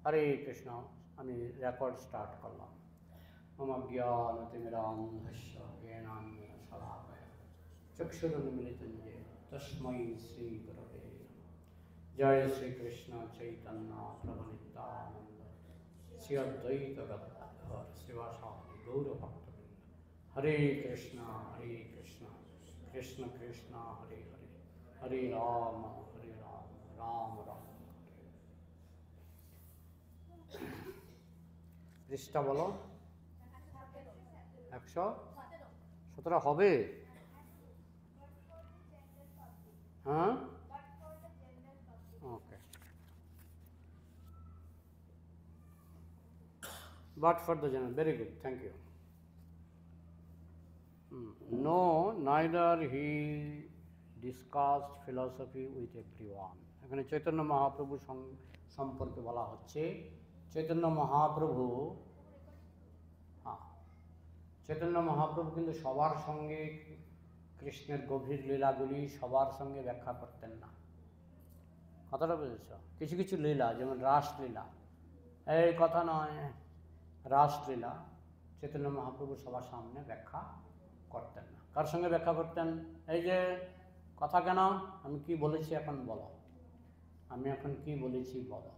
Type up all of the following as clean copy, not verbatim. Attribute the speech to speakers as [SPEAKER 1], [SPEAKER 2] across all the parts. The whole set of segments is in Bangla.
[SPEAKER 1] হরে কৃষ্ণ। আমি রেকর্ড স্টার্ট করলাম। মম জ্ঞানতিমিরান্ধস্য জ্ঞানাঞ্জনা শলাকয়া চক্ষুরুন্মিলিतं येन তস্मै শ্রীগুরবে নমঃ। জয় শ্রীকৃষ্ণ চৈতন্য প্রভু নিত্যানন্দ শ্রী অদ্বৈত গদাধর শ্রীবাসাদি গৌরভক্তবৃন্দ। হরে কৃষ্ণ কৃষ্ণ কৃষ্ণ হরে হরে, হরে রাম রাম রাম। পৃষ্ঠা বলো। 117 হবে? হ্যাঁ, ওকে। But for the general, very good, thank you. No, neither he discussed philosophy with everyone. এখানে চৈতন্য মহাপ্রভু সম্পর্কে বলা হচ্ছে। চৈতন্য মহাপ্রভু চৈতন্য মহাপ্রভু কিন্তু সবার সঙ্গে কৃষ্ণের গভীর লীলাগুলি সবার সঙ্গে ব্যাখ্যা করতেন না। কথাটা বুঝেছ? কিছু কিছু লীলা, যেমন রাসলীলা, এই কথা নয়, রাসলীলা চৈতন্য মহাপ্রভু সবার সামনে ব্যাখ্যা করতেন না। কার সঙ্গে ব্যাখ্যা করতেন? এই যে কথা কেন, আমি কি বলেছি এখন বলো, আমি এখন কি বলেছি বলো।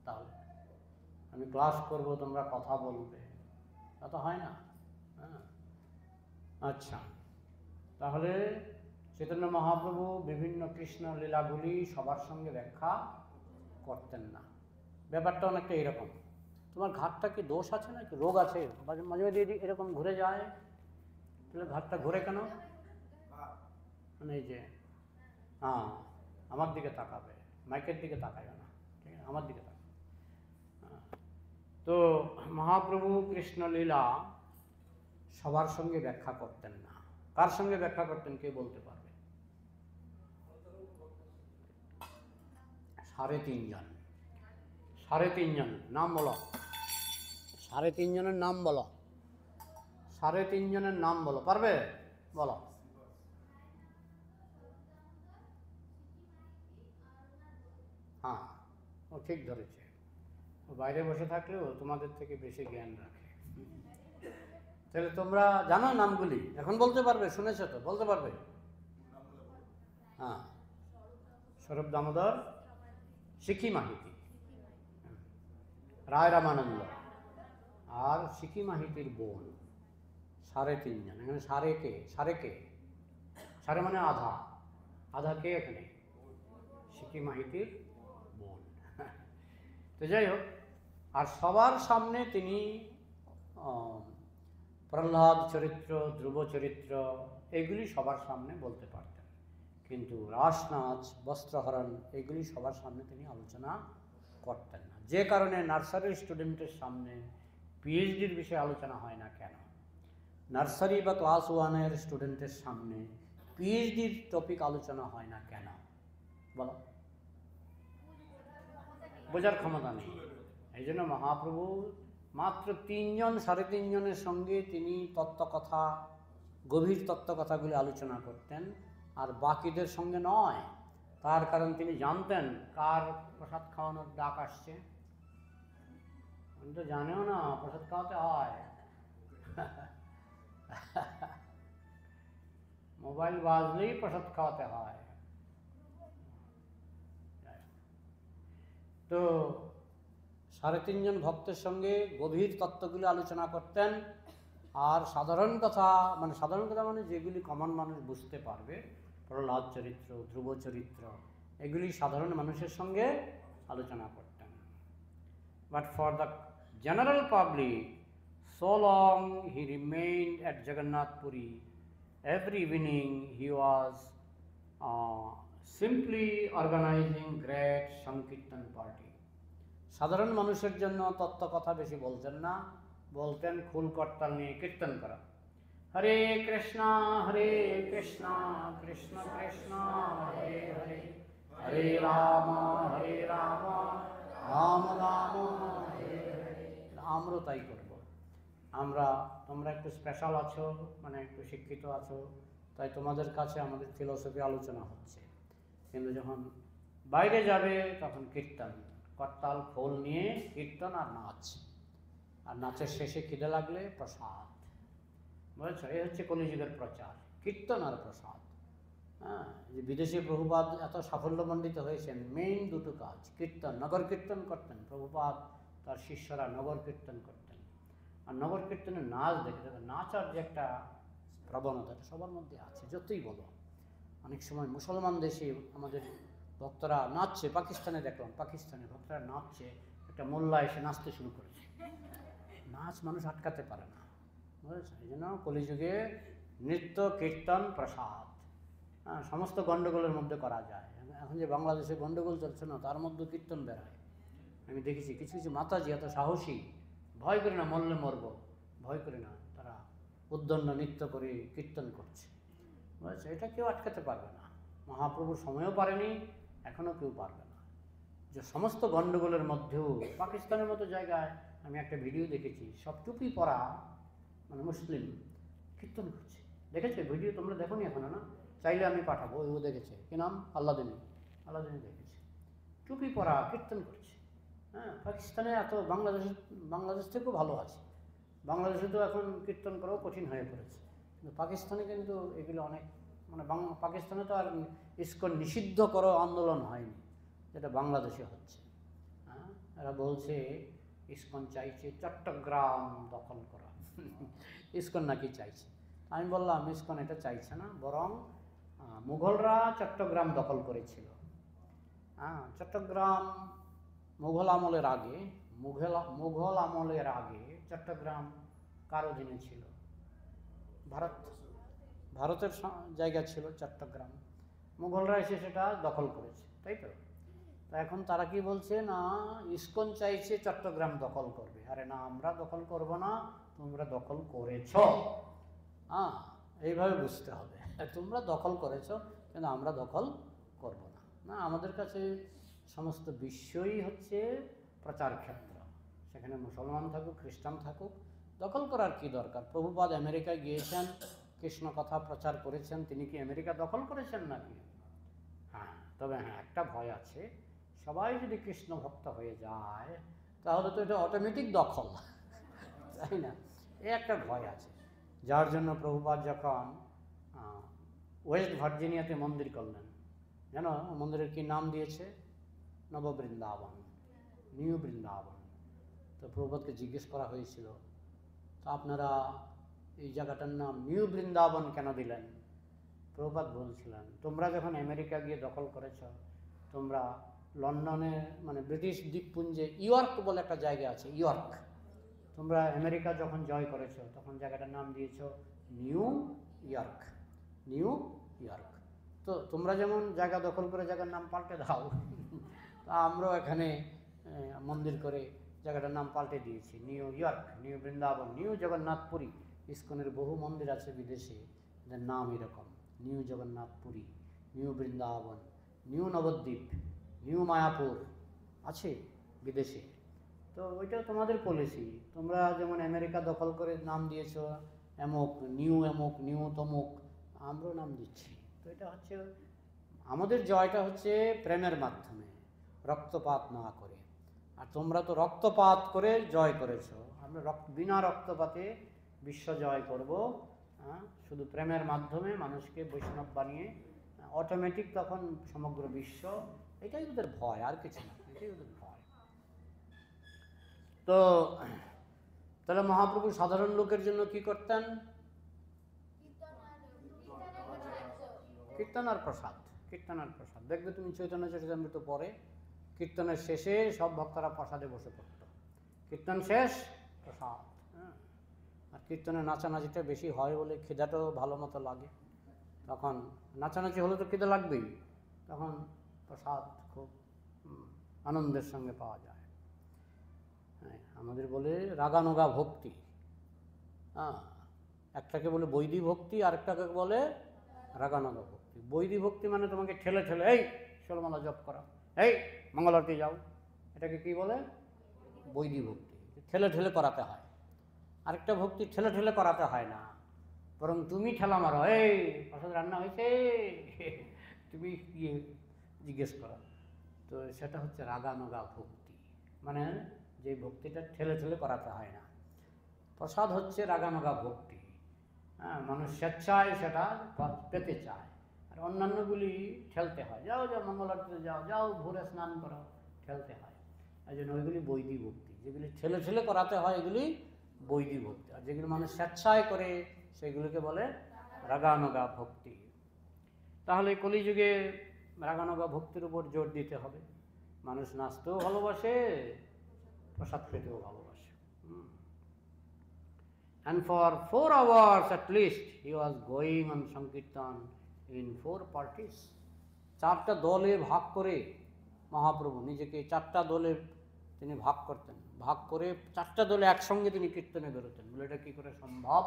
[SPEAKER 1] তাহলে আমি ক্লাস করব, তোমরা কথা বলবে, তা তো হয় না। হ্যাঁ, আচ্ছা। তাহলে চৈতন্য মহাপ্রভু বিভিন্ন কৃষ্ণ লীলাগুলি সবার সঙ্গে ব্যাখ্যা করতেন না। ব্যাপারটা অনেকটা এরকম, তোমার ঘাটটা কি দোষ আছে নাকি রোগ আছে? মাঝে মাঝে এরকম ঘুরে যায়, তাহলে ঘাটটা ঘুরে কেন? মানে এই যে হ্যাঁ, আমার দিকে তাকাবে, মাইকের দিকে তাকাবে না, ঠিক আছে, আমার দিকে তাকাবে। তো মহাপ্রভু কৃষ্ণলীলা সবার সঙ্গে ব্যাখ্যা করতেন না। কার সঙ্গে ব্যাখ্যা করতেন কে বলতে পারবে? 3.5 জন নাম বলো। 3.5 জনের নাম বলো। 3.5 জনের নাম বলো, পারবে? বলো। হ্যাঁ, ও ঠিক ধরেছে। ও বাইরে বসে থাকলেও তোমাদের থেকে বেশি জ্ঞান রাখে। তাহলে তোমরা জানো নামগুলি, এখন বলতে পারবে, শুনেছো তো, বলতে পারবে? হ্যাঁ, স্বরূপ দামোদর, সিকি মাহিতি, রায় রামানন্দ আর সিকি মাহিতির বোন। 3.5 জন। এখানে সারে কে? সারে মানে আধা, আধা কে এখানে? সিকি মাহিতির বোন। তো যাই হোক, আর সবার সামনে তিনি প্রহ্লাদ চরিত্র, ধ্রুব চরিত্র, এগুলি সবার সামনে বলতে পারতেন, কিন্তু রাসনাচ, বস্ত্রহরণ এগুলি সবার সামনে তিনি আলোচনা করতেন না। যে কারণে নার্সারির স্টুডেন্টের সামনে পিএইচডির বিষয়ে আলোচনা হয় না কেন? নার্সারি বা ক্লাস 1-এর স্টুডেন্টের সামনে পিএইচডির টপিক আলোচনা হয় না কেন? বলো। বোঝার ক্ষমতা নেই। এই জন্য মহাপ্রভু মাত্র 3 জন, 3.5 জনের সঙ্গে তিনি তত্ত্বকথা, গভীর তত্ত্বকথাগুলি আলোচনা করতেন, আর বাকিদের সঙ্গে নয়। তার কারণ তিনি জানতেন কার প্রসাদ খাওয়ানোর ডাক আসছে। আমি তো জানেও না প্রসাদ খাওয়াতে হয়। মোবাইল বাজলেই প্রসাদ খাওয়াতে হয়। তো 3.5 জন ভক্তের সঙ্গে গভীর তত্ত্বগুলি আলোচনা করতেন, আর সাধারণ কথা মানে যেগুলি কমন মানুষ বুঝতে পারবে, প্রহ্লাদ চরিত্র, ধ্রুব চরিত্র, এগুলি সাধারণ মানুষের সঙ্গে আলোচনা করতেন। But for the general public, so long he remained at Jagannath Puri, every evening he was simply organizing great Sankirtan party. সাধারণ মানুষের জন্য তত্ত্ব কথা বেশি বলতেন না, বলতেন খুল করতাল নিয়ে কীর্তন করা। হরে কৃষ্ণ কৃষ্ণ কৃষ্ণ হরে হরে, হরে রাম রাম রাম হরে হরে। আমরাও তাই করব। তোমরা একটু স্পেশাল আছো, মানে একটু শিক্ষিত আছো, তাই তোমাদের কাছে আমাদের ফিলোসফি আলোচনা হচ্ছে, কিন্তু যখন বাইরে যাবে তখন কীর্তন করতাল খোল নিয়ে কীর্তন আর নাচ, আর নাচের শেষে খিদে লাগলে প্রসাদ। বুঝেছো, এই হচ্ছে কলিযুগের প্রচার, কীর্তন আর প্রসাদ। হ্যাঁ, যে বিদেশি প্রভুপাদ এত সাফল্যমণ্ডিত হয়েছেন, মেইন দুটো কাজ, কীর্তন, নগর কীর্তন করতেন প্রভুপাদ, তার শিষ্যরা নগর কীর্তন করতেন। আর নগর কীর্তনের নাচ দেখে দেবেন, নাচার যে একটা প্রবণতা এটা সবার মধ্যে আছে, যতই বলো। অনেক সময় মুসলমান দেশে আমাদের ভক্তরা নাচছে, পাকিস্তানে দেখলাম, পাকিস্তানে ভক্তরা নাচছে, একটা মোল্লা এসে নাচতে শুরু করেছে। নাচ মানুষ আটকাতে পারে না, বুঝেছেন? এই জন্য কলিযুগে নৃত্য, কীর্তন, প্রসাদ, হ্যাঁ, সমস্ত গণ্ডগোলের মধ্যে করা যায়। এখন যে বাংলাদেশে গণ্ডগোল চলছে না, তার মধ্যে কীর্তন বেড়ায়। আমি দেখেছি কিছু কিছু মাতাজি এত সাহসী, ভয় করে না, মরলে মরবো, ভয় করে না, তারা উদ্দণ্ড নৃত্য করে কীর্তন করছে, বুঝেছে? এটা কেউ আটকাতে পারবে না। মহাপ্রভুর সময়ও পারেনি, এখনও কেউ পারবে না। যে সমস্ত গণ্ডগোলের মধ্যেও পাকিস্তানের মতো জায়গায় আমি একটা ভিডিও দেখেছি, সব টুপি পরা মানে মুসলিম কীর্তন করছে। দেখেছে ভিডিও? তোমরা দেখো নি এখনো? না, চাইলে আমি পাঠাবো। ও দেখেছে, কি নাম? আল্লাদিনী। আল্লাদিনী দেখেছে, টুপি পরা কীর্তন করছে। হ্যাঁ, পাকিস্তানে এত, বাংলাদেশ থেকেও ভালো আছে। বাংলাদেশে তো এখন কীর্তন করাও কঠিন হয়ে পড়েছে, কিন্তু পাকিস্তানে কিন্তু এগুলো অনেক, মানে পাকিস্তানে তো আর ইসকন নিষিদ্ধ করো আন্দোলন হয়নি, যেটা বাংলাদেশে হচ্ছে। হ্যাঁ, এরা বলছে ইসকন চাইছে চট্টগ্রাম দখল করা। ইসকন নাকি চাইছে। আমি বললাম ইসকন এটা চাইছে না, বরং মুঘলরা চট্টগ্রাম দখল করেছিল। হ্যাঁ, চট্টগ্রাম মুঘল আমলের আগে, মুঘল আমলের আগে চট্টগ্রাম কার অধীনে ছিল? ভারতের জায়গা ছিল চট্টগ্রাম। মুঘলরা এসে সেটা দখল করেছে, তাই তো? তা এখন তারা কি বলছে? না, ইসকন চাইছে চট্টগ্রাম দখল করবে। আরে না, আমরা দখল করব না, তোমরা দখল করেছ। হ্যাঁ, এইভাবে বুঝতে হবে, তোমরা দখল করেছ কিন্তু আমরা দখল করব না। না, আমাদের কাছে সমস্ত বিশ্বই হচ্ছে প্রচার ক্ষেত্র, সেখানে মুসলমান থাকুক, খ্রিস্টান থাকুক, দখল করার কি দরকার? প্রভুপাদ আমেরিকায় গিয়েছেন, কৃষ্ণ কথা প্রচার করেছেন, তিনি কি আমেরিকা দখল করেছেন নাকি? হ্যাঁ, তবে হ্যাঁ, একটা ভয় আছে, সবাই যদি কৃষ্ণ ভক্ত হয়ে যায় তাহলে তো এটা অটোমেটিক দখল, তাই না? এই একটা ভয় আছে, যার জন্য প্রভুপাদ যখন ওয়েস্ট ভার্জিনিয়াতে মন্দির করলেন, জানো মন্দিরের কি নাম দিয়েছে? নববৃন্দাবন, নিউ বৃন্দাবন। তো প্রভুপাদকে জিজ্ঞেস করা হয়েছিল, তো আপনারা এই জায়গাটার নাম নিউ বৃন্দাবন কেন দিলেন? প্রভুপাদ বলছিলেন, তোমরা যখন আমেরিকা গিয়ে দখল করেছ, তোমরা লন্ডনে, মানে ব্রিটিশ দ্বীপপুঞ্জে ইয়র্ক বলে একটা জায়গা আছে, ইয়র্ক, তোমরা আমেরিকা যখন জয় করেছ তখন জায়গাটার নাম দিয়েছ নিউ ইয়র্ক, নিউ ইয়র্ক। তো তোমরা যেমন জায়গা দখল করে জায়গার নাম পাল্টে দাও, তা আমরাও এখানে মন্দির করে জায়গাটার নাম পাল্টে দিয়েছি new York, new Vrindavan, new Jagannathpuri. ইসকনের বহু মন্দির আছে বিদেশে, যার নাম এরকম, new Jagannathpuri, new Vrindavan, new Nabadwip, new Mayapur আছে বিদেশে। তো ওইটাও তোমাদের পলিসি, তোমরা যেমন আমেরিকা দখল করে নাম দিয়েছ এমক, নিউ তমুক, আমরাও নাম দিচ্ছি। তো এটা হচ্ছে আমাদের জয়টা হচ্ছে প্রেমের মাধ্যমে, রক্তপাত না করে। আর তোমরা তো রক্তপাত করে জয় করেছ, আমরা বিনা রক্তপাতে বিশ্ব জয় করব, শুধু প্রেমের মাধ্যমে মানুষকে বৈষ্ণব বানিয়ে, অটোমেটিক তখন সমগ্র বিশ্ব। এটাই ওদের ভয়, আর কিছু না, এটাই ওদের ভয়। তো তাহলে মহাপ্রভু সাধারণ লোকের জন্য কি করতেন? কীর্তন আর প্রসাদ, কীর্তন আর প্রসাদ। দেখবে তুমি চৈতন্য চরিতামৃত পরে কীর্তনের শেষে সব ভক্তরা প্রসাদে বসে পড়ত, কীর্তন শেষ প্রসাদ। হ্যাঁ, আর কীর্তনে নাচানাচিটা বেশি হয় বলে খিদাটাও ভালো মতো লাগে, তখন নাচানাচি হলে তো খিদে লাগবেই, তখন প্রসাদ খুব আনন্দের সঙ্গে পাওয়া যায়। হ্যাঁ, আমাদের বলে রাগানুগা ভক্তি। হ্যাঁ, একটাকে বলে বৈদিক ভক্তি, আরেকটাকে বলে রাগানুগা ভক্তি। বৈদিক ভক্তি মানে তোমাকে ঠেলে ঠেলে, এই ষোলমালা জপ করা, এই মঙ্গলারতি যাও, এটাকে কি বলে? বৈদিক ভক্তি, ঠেলে ঠেলে করাতে হয়। আরেকটা ভক্তি ঠেলে ঠেলে করাতে হয় না, বরং তুমি ঠেলা মারো, এই প্রসাদ রান্না হয়েছে, তুমি গিয়ে জিজ্ঞেস করো। তো সেটা হচ্ছে রাগানুগা ভক্তি। মানে যে ভক্তিটা ঠেলে ঠেলে করাতে হয় না। প্রসাদ হচ্ছে রাগানুগা ভক্তি, হ্যাঁ, মানুষ স্বেচ্ছায় সেটা পেতে চায়। আর অন্যান্যগুলি ঠেলতে হয়, যাও যাও মঙ্গল আরতিতে যাও, যাও ভোরে স্নান করো, ঠেলতে হয়। এই জন্য ওইগুলি বৈদিক ভক্তি। যেগুলি ঠেলে ঠেলে করাতে হয় এগুলি বৈদিক ভক্তি, আর যেগুলি মানুষ স্বেচ্ছায় করে সেগুলিকে বলে রাগানুগা ভক্তি। তাহলে কলিযুগে রাগানুগা ভক্তির উপর জোর দিতে হবে। মানুষ নাচতেও ভালোবাসে, প্রসাদ পেতেও ভালোবাসে। And for 4 hours at least he was going on Sankirtan in 4 parties. 4টা দলে ভাগ করে মহাপ্রভু নিজেকে 4টা দলে তিনি ভাগ করতেন, ভাগ করে 4টা দলে একসঙ্গে তিনি কীর্তনে বেরোতেন। বলে এটা কী করে সম্ভব?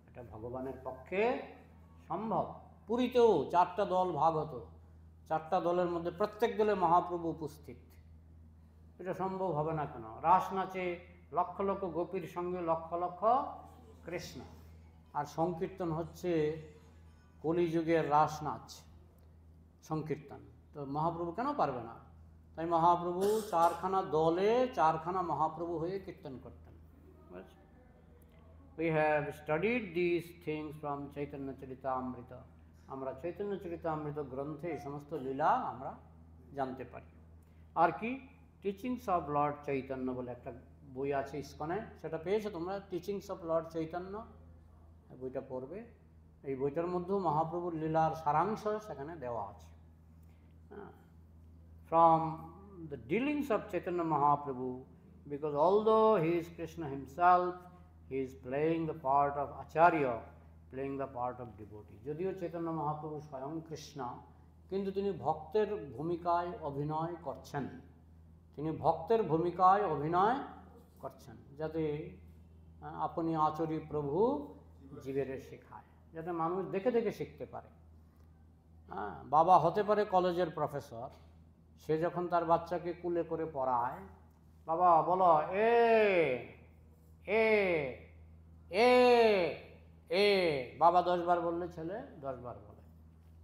[SPEAKER 1] এটা ভগবানের পক্ষে সম্ভব। পুরীতেও 4টা দল ভাগ হতো, 4টা দলের মধ্যে প্রত্যেক দলে মহাপ্রভু উপস্থিত। এটা সম্ভব হবে না কেন? রাস নাচে লক্ষ লক্ষ গোপীর সঙ্গে লক্ষ লক্ষ কৃষ্ণ, আর সংকীর্তন হচ্ছে কলিযুগের রাস নাচ সংকীর্তন। তো মহাপ্রভু কেন পারবে না? তাই মহাপ্রভু 4খানা দলে 4খানা মহাপ্রভু হয়ে কীর্তন করতেন। We have studied these things from Chaitanya Charitamrita. আমরা চৈতন্য চরিতামৃত গ্রন্থে এই সমস্ত লীলা আমরা জানতে পারি। আর কি, টিচিংস অফ লর্ড চৈতন্য বলে একটা বই আছে ইস্কনে, সেটা পেয়েছো তোমরা? টিচিংস অফ লর্ড চৈতন্য, বইটা পড়বে। এই বইটার মধ্যেও মহাপ্রভুর লীলার সারাংশ সেখানে দেওয়া আছে। From the dealings of Chaitanya Mahaprabhu, because although he is Krishna himself, he is playing the part of Acharya, playing the part of devotee. যদিও চৈতন্য মহাপ্রভু স্বয়ং কৃষ্ণ, কিন্তু তিনি ভক্তের ভূমিকায় অভিনয় করছেন। তিনি ভক্তের ভূমিকায় অভিনয় করছেন, যাতে আপনি আচরি প্রভু জীবের শেখায়, যাতে মানুষ দেখে দেখে শিখতে পারে। হ্যাঁ, বাবা হতে পারে কলেজের প্রফেসর, সে যখন তার বাচ্চাকে কুলে করে পড়ায়, বাবা বলো এ এ এ এ, বাবা 10 বার বললে ছেলে 10 বার বলে।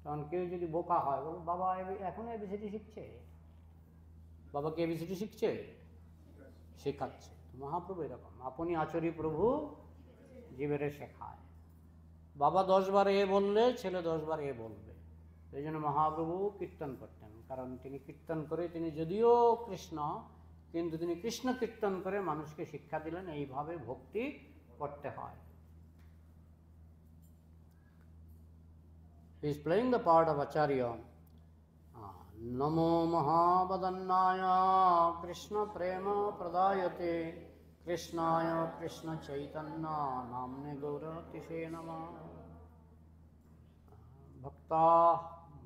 [SPEAKER 1] তখন কেউ যদি বোকা হয়, বলো বাবা এখন এবিসিডি শিখছে, বাবা কি এবিসিডি শিখছে? শেখাচ্ছে। মহাপ্রভু এরকম, আপনি আচরি প্রভু জীবের শেখায়। বাবা 10 বার এ বললে ছেলে 10 বার এ বলবে। এই জন্য মহাপ্রভু কীর্তন করতেন, কারণ তিনি কীর্তন করে, তিনি যদিও কৃষ্ণ, কিন্তু তিনি কৃষ্ণ কীর্তন করে মানুষকে শিক্ষা দিলেন এইভাবে ভক্তি করতে হয়। He is playing the part of Acharya. Namo Mahabadannaya Krishna Prema Pradayate Krishnaya Krishna Chaitanya Namne Gauratishe Namah.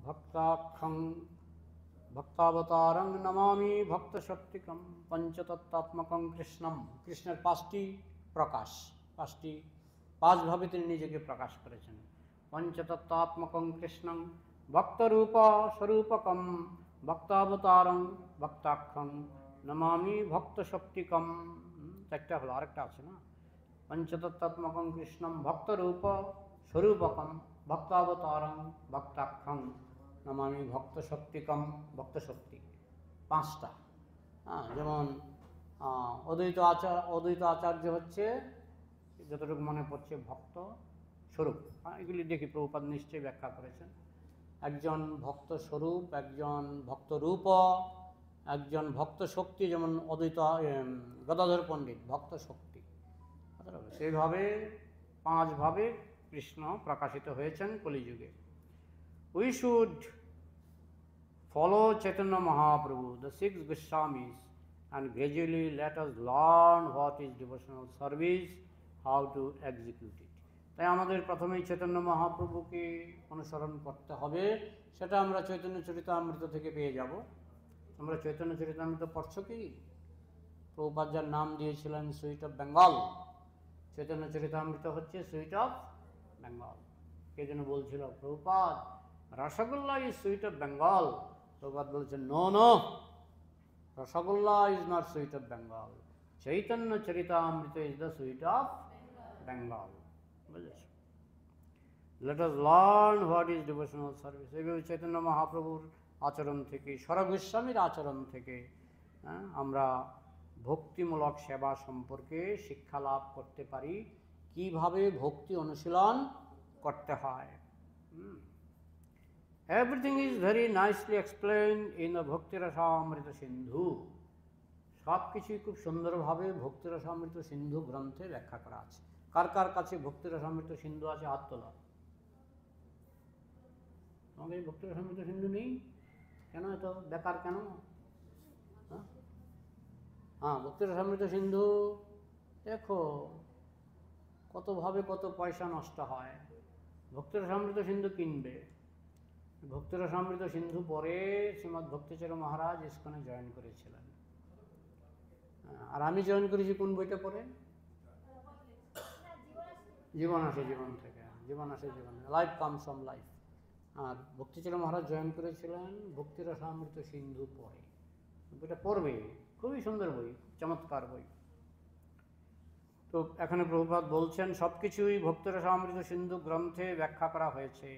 [SPEAKER 1] Bhaktakham Bhaktavatarang Namami Bhakta Shaktikam Panchatattvatmakam Krishnam. কৃষ্ণের 5টি প্রকাশ, 5 ভাবে তিনি নিজেকে প্রকাশ করেছেন। পঞ্চতত্ত্বাত্মকং কৃষ্ণং ভক্তরূপ স্বরূপকম ভক্তাবতারং ভক্তাক্ষং নমামি ভক্ত শক্তিকম। 4টা হলো, আরেকটা আছে না? পঞ্চতত্ত্বাত্মকং কৃষ্ণং ভক্তরূপ স্বরূপকম ভক্তাবতারং ভক্তাক্ষং নমামি ভক্ত শক্তিকম। ভক্ত শক্তি 5টা। হ্যাঁ, যেমন অদ্বৈত আচার্য হচ্ছে, যতটুকু মনে পড়ছে, ভক্ত স্বরূপ। এগুলি দেখি প্রভুপাদ নিশ্চয়ই ব্যাখ্যা করেছেন। একজন ভক্ত স্বরূপ, একজন ভক্ত রূপ, একজন ভক্ত শক্তি, যেমন অদ্বৈত গদাধর পণ্ডিত ভক্ত শক্তি। সেইভাবে 5 ভাবে কৃষ্ণ প্রকাশিত হয়েছেন কলিযুগে। We should follow Chaitanya Mahaprabhu, the 6 Goswamis, and gradually let us learn what is devotional service, how to execute it. তাই আমাদের প্রথমেই চৈতন্য মহাপ্রভুকে অনুসরণ করতে হবে। সেটা আমরা চৈতন্য চরিতামৃত থেকে পেয়ে যাব। আমরা চৈতন্য চরিতামৃত পড়ছো কি? প্রভুপাদ যার নাম দিয়েছিলেন sweet of Bengal, Chaitanya Charitamrita হচ্ছে সুইট অফ বেঙ্গল। কে যেন বলছিল, Prabhupada rasgulla is sweet of Bengal. Prabhupada বলছেন, no no, rasgulla is not sweet of Bengal, Chaitanya Charitamrita is the sweet of Bengal. বুঝেছ? Let us learn what is devotional service. এইভাবে চৈতন্য মহাপ্রভুর আচরণ থেকে, স্বরূপ গোস্বামীর আচরণ থেকে আমরা ভক্তিমূলক সেবা সম্পর্কে শিক্ষা লাভ করতে পারি, কিভাবে ভক্তি অনুশীলন করতে হয়। Everything is very nicely explained in the Bhakti Rasamrita Sindhu. সব কিছুই খুব সুন্দরভাবে ভক্তি রসামৃত সিন্ধু গ্রন্থে ব্যাখ্যা করা আছে। কার কার কাছে ভক্তি রসামৃত সিন্ধু আছে? হাত তোলা। আমাদের ভক্তি রসামৃত সিন্ধু নেই কেন? এত বেকার কেন? হ্যাঁ, ভক্তি রসামৃত সিন্ধু দেখো কতভাবে কত পয়সা নষ্ট হয়। ভক্তি রসামৃত সিন্ধু কিনবে। ভক্তি রসামৃত সিন্ধু পরে শ্রীমৎ ভক্তিচরণ মহারাজ ইস্কনে জয়েন করেছিলেন। আর আমি জয়েন করেছি কোন বইটা পড়ে? জীবন আসে জীবন থেকে, জীবন আসে জীবন, লাইফ কামস ফ্রম লাইফ। আর ভক্তিচরণ মহারাজ জয়েন করেছিলেন ভক্তি রসামৃত সিন্ধু পড়ে। বইটা পড়বে, খুবই সুন্দর বই, চমৎকার বই। তো এখানে প্রভুপাদ বলছেন সব কিছুই ভক্তি রসামৃত সিন্ধু গ্রন্থে ব্যাখ্যা করা হয়েছে,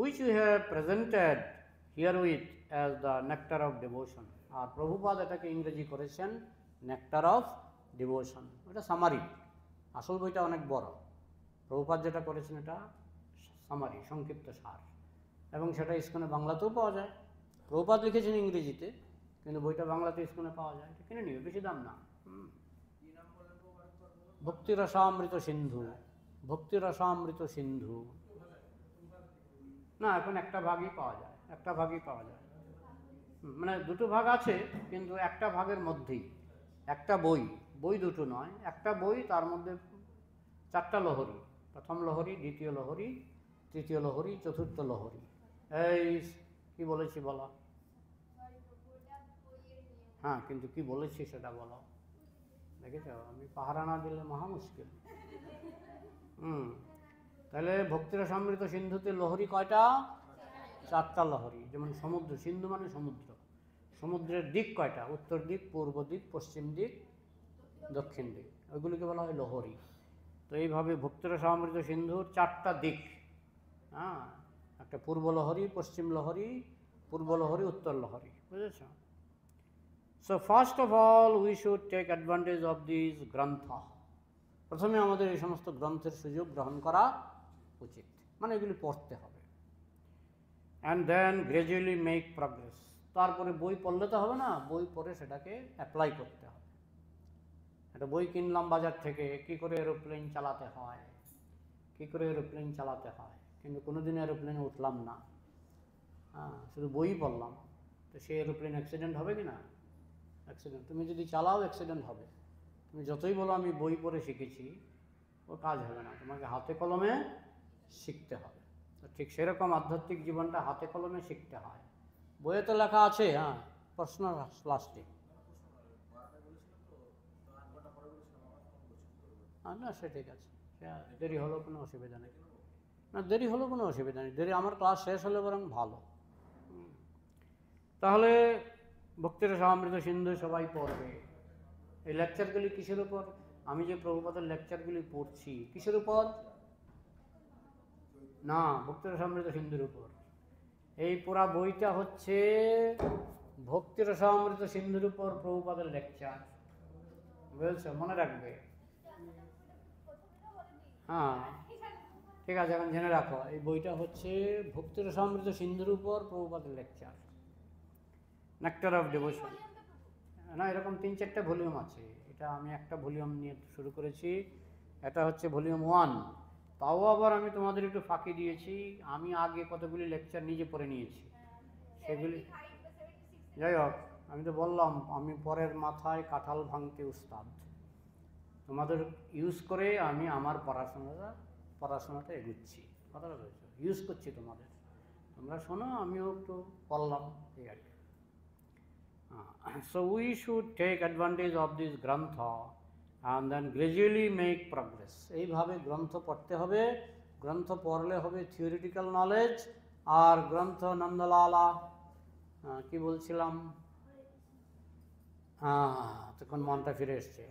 [SPEAKER 1] which we have presented herewith as the nectar of devotion। আর প্রভুপাদ এটাকে ইংরেজি করেছেন নেক্টার অফ ডিভোশন। এটা সামারি, আসল বইটা অনেক বড়। প্রভুপাদ যেটা করেছেন এটা সামারি, সংক্ষিপ্ত সার, এবং সেটা ইস্কনে বাংলাতেও পাওয়া যায়। প্রভুপাদ লিখেছেন ইংরেজিতে, কিন্তু বইটা বাংলাতে ইস্কনে পাওয়া যায়। এটা কিনে নিবে, বেশি দাম না। ভক্তি রসামৃত সিন্ধু, ভক্তি রসামৃত সিন্ধু। না, এখন একটা ভাগই পাওয়া যায়, একটা ভাগই পাওয়া যায়। মানে দুটো ভাগ আছে, কিন্তু একটা ভাগের মধ্যেই একটা বই, বই দুটো নয়, একটা বই, তার মধ্যে 4টা লহরী, প্রথম লহরী, দ্বিতীয় লহরী, তৃতীয় লহরী, চতুর্থ লহরী। এই কি বলেছি বলো? হ্যাঁ, কিন্তু কি বলেছি সেটা বলো। দেখেছ, আমি পাহারা না দিলে মহা মুশকিল। তাহলে ভক্তি রসামৃত সিন্ধুতে লহরী কয়টা? 4টা লহরী। যেমন সমুদ্র, সিন্ধু মানে সমুদ্র। সমুদ্রের দিক কয়টা? উত্তর দিক, পূর্ব দিক, পশ্চিম দিক, দক্ষিণ দিক, ওইগুলিকে বলা হয় লহরী। তো এইভাবে ভক্তি রসামৃত সিন্ধুর 4টা দিক। হ্যাঁ, একটা পূর্ব লহরী, পশ্চিম লহরী, পূর্ব লহরী, উত্তর লহরী, বুঝেছ? So first of all we should take advantage of this গ্রন্থ। প্রথমে আমাদের এই সমস্ত গ্রন্থের সুযোগ গ্রহণ করা উচিত, মানে এগুলি পড়তে হবে। And then gradually make progress. তারপরে বই পড়লে তো হবে না, বই পড়ে সেটাকে অ্যাপ্লাই করতে হবে। একটা বই কিনলাম বাজার থেকে, কি করে এরোপ্লেন চালাতে হয়, কি করে এরোপ্লেন চালাতে হয়, কিন্তু কোনোদিন এরোপ্লেনে উঠলাম না। হ্যাঁ, শুধু বই পড়লাম, তো সেই এরোপ্লেন অ্যাক্সিডেন্ট হবে কি না? অ্যাক্সিডেন্ট। তুমি যদি চালাও অ্যাক্সিডেন্ট হবে। তুমি যতই বলো আমি বই পড়ে শিখেছি, ও কাজ হবে না, তোমাকে হাতে কলমে শিখতে হবে। তো ঠিক সেরকম আধ্যাত্মিক জীবনটা হাতে কলমে শিখতে হয়। বইয়ে তো লেখা আছে, হ্যাঁ, প্রশ্ন লাস্টে। না, সে ঠিক আছে, দেরি হলেও কোনো অসুবিধা নেই। না, দেরি হলেও কোনো অসুবিধা নেই, দেরি আমার ক্লাস শেষ হলে বরং ভালো। তাহলে ভক্তি রসামৃত সিন্ধু সবাই পড়বে। এই লেকচারগুলি কিসের উপর? আমি যে প্রভুপাদের লেকচারগুলি পড়ছি কিসের উপর? না, ভক্তি রসামৃত সিন্ধুর উপর। এই পুরা বইটা হচ্ছে ভক্তি রসামৃত সিন্ধুর উপর প্রভুপাদের লেকচার, বুঝেছ? মনে রাখবে। হ্যাঁ, ঠিক আছে, এখন জেনে রাখো, এই বইটা হচ্ছে ভক্তি রসামৃত সিন্ধুর উপর প্রভুপাদের লেকচার, নেক্টার অফ ডিভোশন। না, এরকম 3-4টা ভলিউম আছে। এটা আমি একটা ভলিউম নিয়ে শুরু করেছি, এটা হচ্ছে ভলিউম 1। তাও আবার আমি তোমাদের একটু ফাঁকি দিয়েছি, আমি আগে কতগুলি লেকচার নিজে পড়ে নিয়েছি, সেগুলি। যাই হোক, আমি তো বললাম আমি পরের মাথায় কাঁঠাল ভাঙতে উস্তাদ। তোমাদের ইউজ করে আমি আমার পড়াশোনাটা এগুচ্ছি, কথাটা বলছো, ইউজ করছি তোমাদের। তোমরা শোনো, আমিও একটু পড়লাম, ঠিক আছে। So we should take advantage of this grantha and then gradually make progress. এইভাবে গ্রন্থ পড়তে হবে। গ্রন্থ পড়লে হবে থিওরিটিক্যাল নলেজ, আর গ্রন্থ নন্দলালা কি বলছিলাম, তখন মনটা ফিরে এসছে।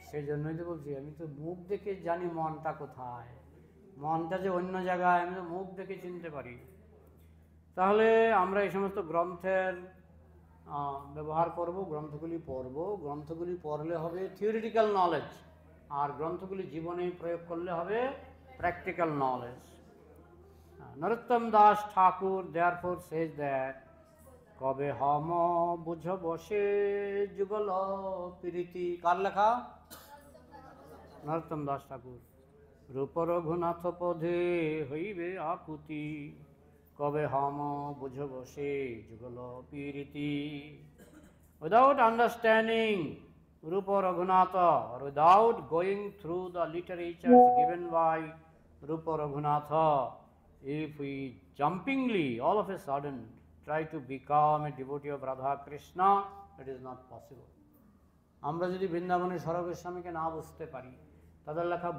[SPEAKER 1] সেই জন্যই তো বলছি, আমি তো মুখ দেখে জানি মনটা কোথায়, মনটা যে অন্য জায়গায়, আমি তো মুখ দেখে চিনতে পারি। তাহলে আমরা এই সমস্ত গ্রন্থের ব্যবহার করব, গ্রন্থগুলি পড়ব। গ্রন্থগুলি পড়লে হবে থিওরিটিক্যাল নলেজ, আর গ্রন্থগুলি জীবনে প্রয়োগ করলে হবে practical knowledge. Narottam Das Thakur therefore says that কবে হম বুঝ বসে যুগল প্রীতি। কার লেখা? নরোত্তম দাস ঠাকুর। রূপ রঘুনাথ পদে হইবে আকুতি, কবে হম বুঝ বসে যুগল প্রীতি। Without understanding Rupa Raghunatha, or without going through the literatures given by Rupa Raghunatha, if we jumpingly, all of a sudden, try to become a devotee of Radha Krishna, it is not possible. আমরা যদি বৃন্দাবনের সর্বস্বামীকে না বুঝতে পারি, তাদের লেখা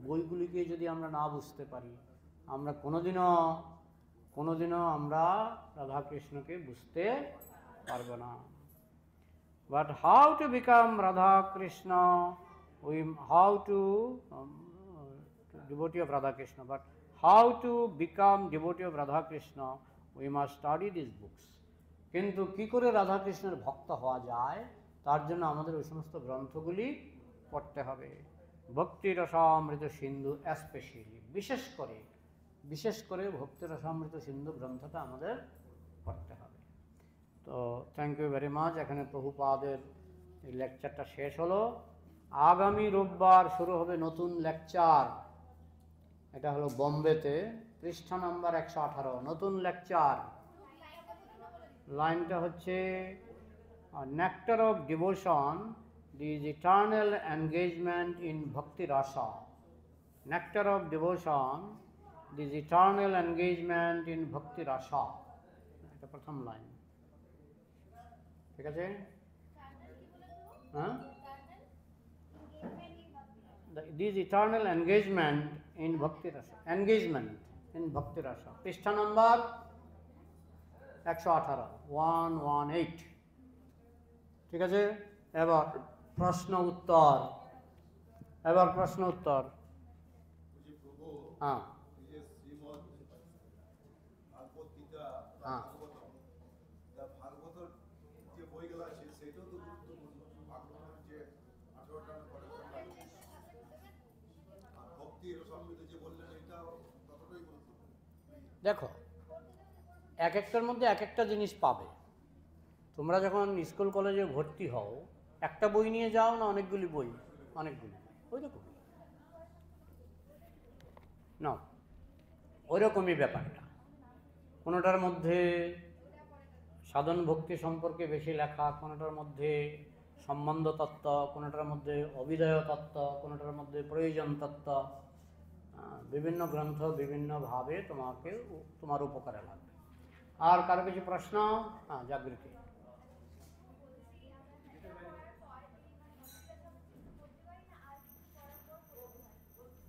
[SPEAKER 1] বইগুলিকে যদি আমরা না বুঝতে পারি, আমরা কোনোদিনও আমরা রাধা কৃষ্ণকে বুঝতে পারবো না। But how to become Radha Krishna? How to devotee of Radha Krishna? But how to become devotee of Radha Krishna? We must study these books. কিন্তু কি করে রাধা কৃষ্ণের ভক্ত হওয়া যায়, তার জন্য আমাদের ওই সমস্ত গ্রন্থগুলি পড়তে হবে। ভক্তি রসামৃত সিন্ধু স্পেশালি, বিশেষ করে ভক্তি রসামৃত সিন্ধু গ্রন্থটা আমাদের পড়তে হবে। তো থ্যাংক ইউ ভেরি মাচ। এখানে প্রভুপাদের এই লেকচারটা শেষ হলো। আগামী রোববার শুরু হবে নতুন লেকচার। এটা হলো বোম্বেতে, পৃষ্ঠা নাম্বার 118, নতুন লেকচার। লাইনটা হচ্ছে nectar of devotion, the eternal engagement in bhakti rasa. Nectar of devotion, the eternal engagement in bhakti rasa. এটা প্রথম লাইন, ঠিক আছে? হ্যাঁ, this eternal engagement in bhakti rasa, পৃষ্ঠা নম্বর 118, 118, ঠিক আছে? এবার প্রশ্ন উত্তর। হ্যাঁ হ্যাঁ, দেখো এক একটার মধ্যে এক একটা জিনিস পাবে। তোমরা যখন স্কুল কলেজে ভর্তি হও, একটা বই নিয়ে যাও না অনেকগুলি বই? অনেকগুলি, ওই রকম না, ওই রকমই ব্যাপারটা। কোনোটার মধ্যে সাধন ভক্তি সম্পর্কে বেশি লেখা, কোনোটার মধ্যে সম্বন্ধ তত্ত্ব, কোনোটার মধ্যে অভিধেয় তত্ত্ব, কোনোটার মধ্যে প্রয়োজন তত্ত্ব। বিভিন্ন গ্রন্থ বিভিন্নভাবে তোমার উপকারে লাগবে। আর কারো কিছু প্রশ্ন? হ্যাঁ, জাগৃতি।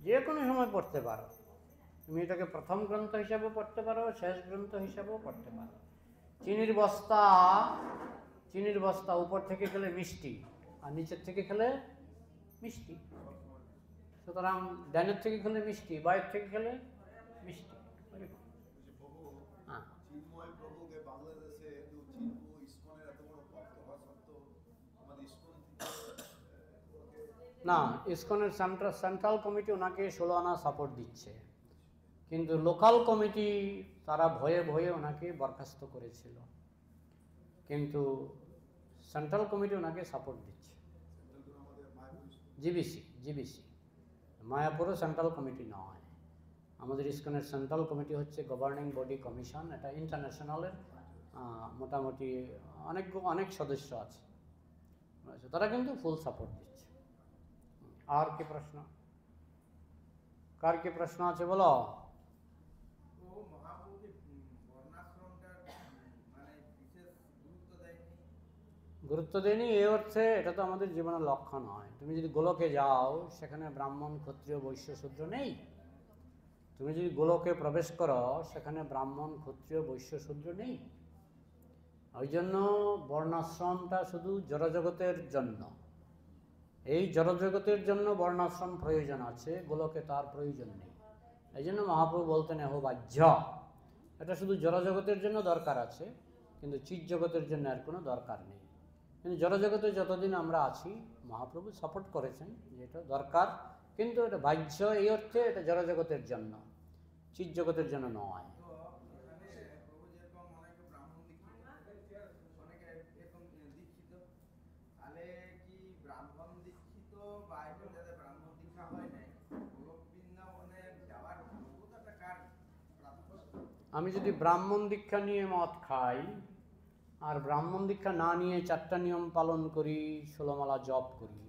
[SPEAKER 1] যে কোনো সময় পড়তে পারো তুমি, এটাকে প্রথম গ্রন্থ হিসাবে পড়তে পারো, শেষ গ্রন্থ হিসাবেও পড়তে পারো। চিনির বস্তা উপর থেকে খেলে মিষ্টি, আর নিচের থেকে খেলে মিষ্টি। সুতরাং ডানের থেকে খেলে মিষ্টি, বাইরের থেকে খেলে মিষ্টি। না, ইসকনের সেন্ট্রাল কমিটি ওনাকে 16 আনা সাপোর্ট দিচ্ছে, কিন্তু লোকাল কমিটি তারা ভয়ে ওনাকে বরখাস্ত করেছিল, কিন্তু সেন্ট্রাল কমিটি ওনাকে সাপোর্ট দিচ্ছে। জিবিসি মায়াপুরও সেন্ট্রাল কমিটি নয়। আমাদের ইসকনের সেন্ট্রাল কমিটি হচ্ছে গভর্নিং বডি কমিশন। এটা ইন্টারন্যাশনালের মোটামুটি অনেক সদস্য আছে, তারা কিন্তু ফুল সাপোর্ট দিচ্ছে। আর কি প্রশ্ন? কার কি প্রশ্ন আছে বলো? গুরুত্ব দেয়নি এই অর্থে, এটা তো আমাদের জীবনের লক্ষ্য নয়। তুমি যদি গোলকে যাও, সেখানে ব্রাহ্মণ, ক্ষত্রিয়, বৈশ্য, শূদ্র নেই। তুমি যদি গোলকে প্রবেশ করো, সেখানে ব্রাহ্মণ, ক্ষত্রিয়, বৈশ্য, শূদ্র নেই। ওই জন্য বর্ণাশ্রমটা শুধু জড়জগতের জন্য। এই জড়জগতের জন্য বর্ণাশ্রম প্রয়োজন আছে, গোলকে তার প্রয়োজন নেই। এই জন্য মহাপ্রভু বলতেন এহ বাহ্য, এটা শুধু জড়জগতের জন্য দরকার আছে, কিন্তু চিৎ জগতের জন্য আর কোনো দরকার নেই। কিন্তু জড়জগতে যতদিন আমরা আছি মহাপ্রভু সাপোর্ট করেছেন যে এটা দরকার, কিন্তু এটা বাহ্য এই অর্থে এটা জড়জগতের জন্য, চিৎ জগতের জন্য নয়। আমি যদি ব্রাহ্মণ দীক্ষা নিয়ে মদ খাই আর ব্রাহ্মণ দীক্ষা না নিয়ে 4টা নিয়ম পালন করি, 16 মালা জপ করি,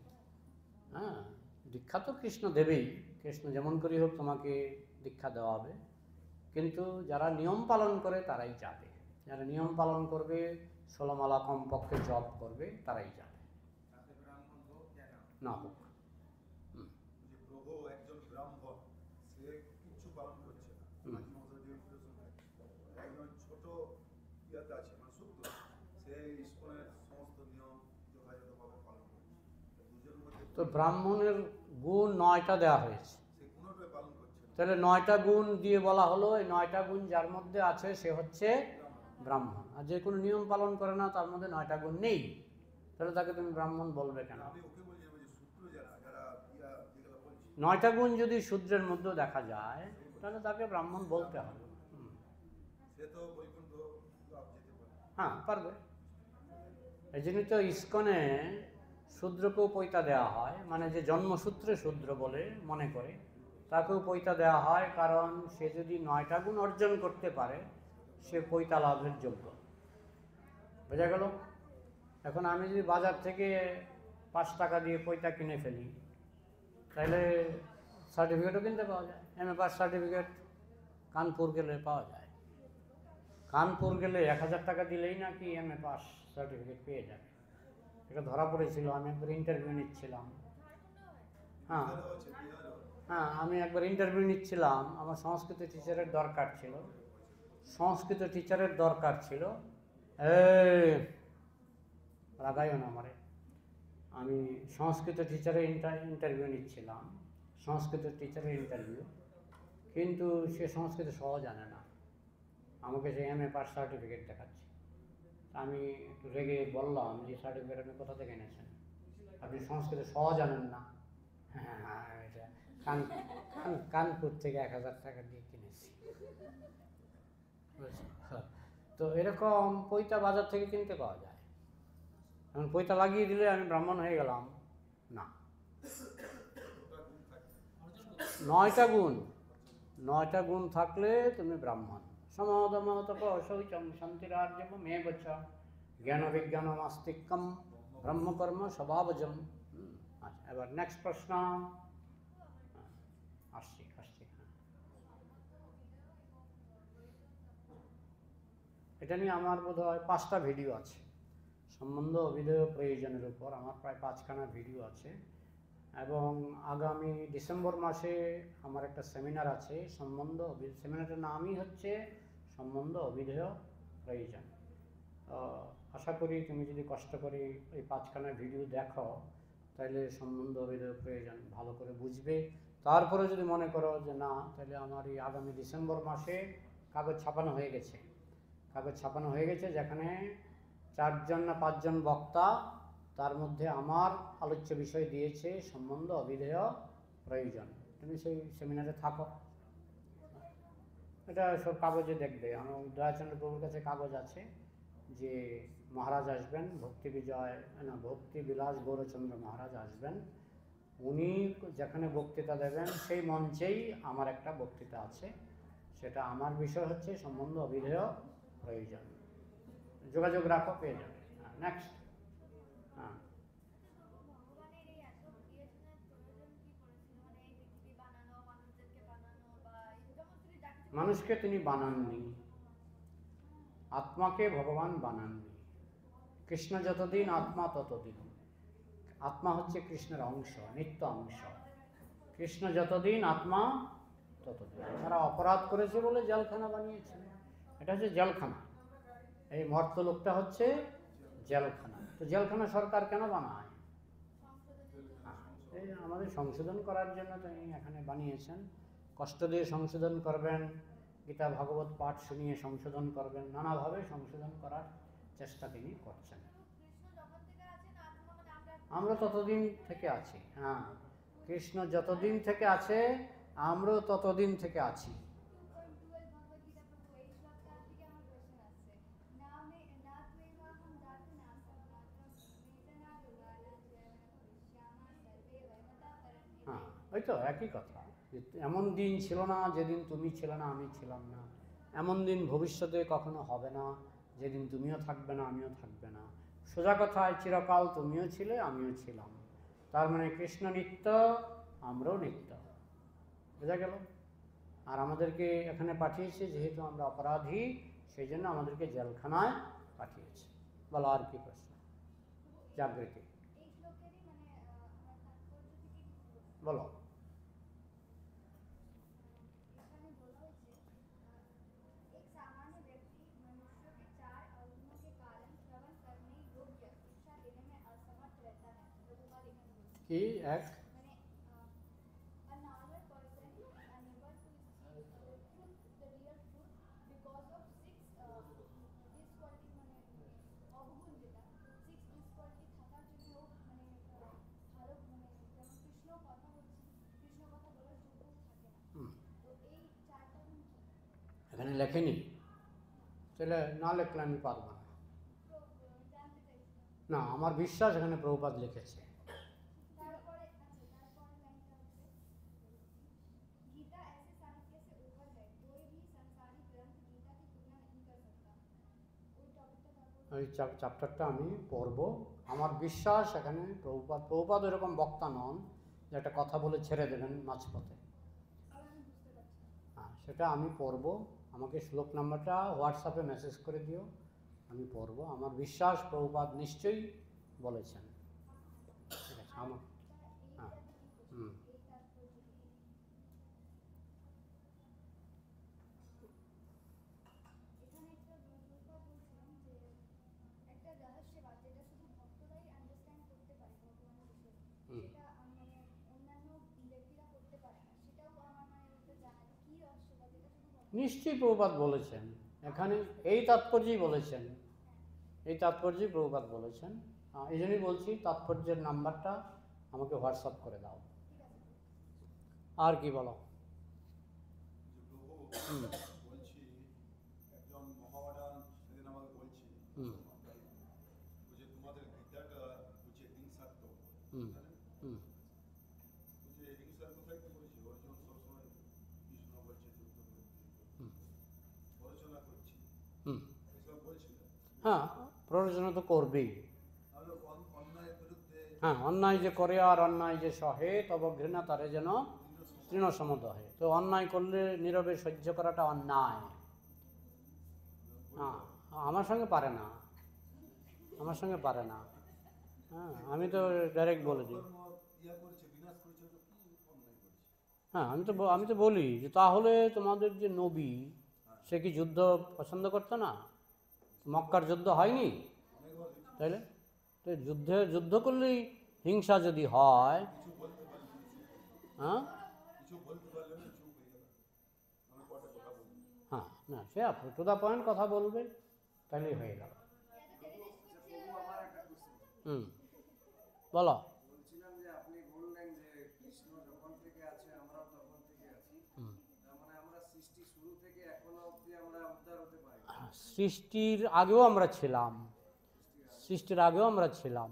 [SPEAKER 1] হ্যাঁ, দীক্ষা তো কৃষ্ণ দেবেই, কৃষ্ণ যেমন করি হোক তোমাকে দীক্ষা দেওয়া হবে, কিন্তু যারা নিয়ম পালন করে তারাই যাবে, যারা নিয়ম পালন করবে 16 মালা কমপক্ষে জপ করবে তারাই যাবে, না হোক। তো ব্রাহ্মণের গুণ 9টা দেওয়া হয়েছে, তাহলে 9টা গুণ দিয়ে বলা হলো এই 9টা গুণ যার মধ্যে আছে সে হচ্ছে ব্রাহ্মণ, আর যে কোনো নিয়ম পালন করে না তার মধ্যে 9টা গুণ নেই, তাহলে তাকে তুমি ব্রাহ্মণ বলবে কেন? 9টা গুণ যদি শূদ্রের মধ্যেও দেখা যায় তাহলে তাকে ব্রাহ্মণ বলতে হবে। হ্যাঁ, পারবে। এই জন্যই তো ইস্কনে শূদ্রকেও পৈতা দেওয়া হয়, মানে যে জন্মসূত্রে শূদ্র বলে মনে করে তাকেও পৈতা দেওয়া হয়, কারণ সে যদি 9টা গুণ অর্জন করতে পারে সে পৈতা লাভের যোগ্য। বোঝা গেল? এখন আমি যদি বাজার থেকে 5 টাকা দিয়ে পৈতা কিনে ফেলি তাহলে সার্টিফিকেটও কিনতে পাওয়া যায়, MA পাস সার্টিফিকেট কানপুর গেলে পাওয়া যায়, কানপুর গেলে 1000 টাকা দিলেই নাকি MA পাস সার্টিফিকেট পেয়ে যাবে। এটা ধরা পড়েছিল, আমি একবার ইন্টারভিউ নিচ্ছিলাম। হ্যাঁ, আমি একবার ইন্টারভিউ নিচ্ছিলাম, আমার সংস্কৃত টিচারের দরকার ছিল, রাগাইও না আমারে, আমি সংস্কৃত টিচারের ইন্টারভিউ নিচ্ছিলাম, সংস্কৃত টিচারের ইন্টারভিউ, কিন্তু সে সংস্কৃত সহ জানে না, আমাকে সে MA পাস সার্টিফিকেট দেখাচ্ছে। আমি একটু রেগে বললাম যে সার্টিফিকেট আপনি কোথা থেকে এনেছেন, আপনি সংস্কৃত সহ জানেন না? হ্যাঁ, এটা কানপুর থেকে 1000 টাকা দিয়ে কিনেছি। তো এরকম পৈতা বাজার থেকে কিনতে পাওয়া যায়, এখন পৈতা লাগিয়ে দিলে আমি ব্রাহ্মণ হয়ে গেলাম না। 9টা গুণ থাকলে তুমি ব্রাহ্মণ। সমদমতপৌশৌচম শান্তিরার্জব মে বচ জ্ঞান বিজ্ঞানম আস্তিক্যম ব্রহ্মকর্ম স্বভাবজম। আচ্ছা, এবার নেক্সট প্রশ্ন আসছি। এটা নিয়ে আমার বোধহয় 5টা ভিডিও আছে, সম্বন্ধ অভিধেয় প্রয়োজনের উপর আমার প্রায় 5খানা ভিডিও আছে, এবং আগামী ডিসেম্বর মাসে আমার একটা সেমিনার আছে সম্বন্ধ, সেমিনারটার নামই হচ্ছে সম্বন্ধ অভিধেয় প্রয়োজন। আশা করি তুমি যদি কষ্ট করে ওই 5খানা ভিডিও দেখো তাহলে সম্বন্ধ অভিধেয় প্রয়োজন ভালো করে বুঝবে। তারপরে যদি মনে করো যে না, তাহলে আমার এই আগামী ডিসেম্বর মাসে কাগজ ছাপানো হয়ে গেছে, যেখানে 4জন না 5জন বক্তা, তার মধ্যে আমার আলোচ্য বিষয় দিয়েছে সম্বন্ধ অভিধেয় প্রয়োজন। তুমি সেই সেমিনারে থাকো, এটা সব কাগজে দেখবে। আমার দয়াচন্দ্র প্রভুর কাছে কাগজ আছে যে মহারাজ আসবেন, ভক্তি বিলাস গৌরচন্দ্র মহারাজ আসবেন, উনি যেখানে বক্তৃতা দেবেন সেই মঞ্চেই আমার একটা বক্তৃতা আছে, সেটা আমার বিষয় হচ্ছে সম্বন্ধ অভিধেয় প্রয়োজন। যোগাযোগ রাখো, পেয়ে যাবে। নেক্সট। হ্যাঁ, মানুষকে তিনি বানাননি, আত্মাকে ভগবান বানাননি। কৃষ্ণ যতদিন আত্মা ততদিন, আত্মা হচ্ছে কৃষ্ণের অংশ, নিত্য অংশ। কৃষ্ণ যতদিন আত্মা ততদিন। তারা অপরাধ করেছে বলে জেলখানা বানিয়েছে, এটা হচ্ছে জেলখানা, এই মর্তলোকটা হচ্ছে জেলখানা। তো জেলখানা সরকার কেন বানায়? এই আমাদের সংশোধন করার জন্য তিনি এখানে বানিয়েছেন, কষ্ট দিয়ে সংশোধন করবেন, গীতা ভাগবত পাঠ শুনিয়ে সংশোধন করবেন, নানাভাবে সংশোধন করার চেষ্টা তিনি করছেন। আমরা ততদিন থেকে আছি, হ্যাঁ, কৃষ্ণ যতদিন থেকে আছে আমরাও ততদিন থেকে আছি। হ্যাঁ, ওই তো একই কথা, এমন দিন ছিল না যেদিন তুমি ছিলে না আমি ছিলাম না, এমন দিন ভবিষ্যতে কখনো হবে না যেদিন তুমিও থাকবে না আমিও থাকবে না। সোজা কথায় চিরকাল তুমিও ছিলে আমিও ছিলাম, তার মানে কৃষ্ণ নিত্য আমরাও নিত্য, বোঝা গেল। আর আমাদেরকে এখানে পাঠিয়েছে যেহেতু আমরা অপরাধী, সেই জন্য আমাদেরকে জেলখানায় পাঠিয়েছে। বলো আর কি প্রশ্ন? জাগৃতি বলো। কি এক এখানে লেখেনি, তাহলে না লেখলে আমি পারবো না। না, আমার বিশ্বাস এখানে প্রভুপাদ লিখেছে। ওই চ্যাপ্টারটা আমি পড়ব, আমার বিশ্বাস এখানে প্রভুপাদ এরকম বক্তা নন যে একটা কথা বলে ছেড়ে দেবেন মাঝপথে। হ্যাঁ, সেটা আমি পড়ব, আমাকে শ্লোক নাম্বারটা হোয়াটসঅ্যাপে মেসেজ করে দিও, আমি পড়ব। আমার বিশ্বাস প্রভুপাদ নিশ্চয়ই বলেছেন, ঠিক আছে আমার। হ্যাঁ, নিশ্চয়ই প্রভুপাদ বলেছেন, এখানে এই তাৎপর্যই বলেছেন, এই তাৎপর্যই প্রভুপাদ বলেছেন। এই জন্যই বলছি তাৎপর্যের নাম্বারটা আমাকে হোয়াটসঅ্যাপ করে দাও। আর কি বলো? হ্যাঁ, প্ররোচনা তো করবেই। হ্যাঁ, অন্যায় যে করে আর অন্যায় যে সহে তব ঘৃণা তারে যেন তৃণসমদহে। তো অন্যায় করলে নীরবে সহ্য করাটা অন্যায়। হ্যাঁ, আমার সঙ্গে পারে না, আমার সঙ্গে পারে না। হ্যাঁ, আমি তো ডাইরেক্ট বলে দিই। হ্যাঁ, আমি তো বলি যে তাহলে তোমাদের যে নবী সে কি যুদ্ধ পছন্দ করতো না? মক্কার যুদ্ধ হয়নি, তাইলে তো যুদ্ধ করলেই হিংসা যদি হয়, হ্যাঁ হ্যাঁ, না সে আপনি টু দ্য পয়েন্ট কথা বলবে, তাহলেই হয়ে গেল। বলো। সৃষ্টির আগেও আমরা ছিলাম, সৃষ্টির আগেও আমরা ছিলাম।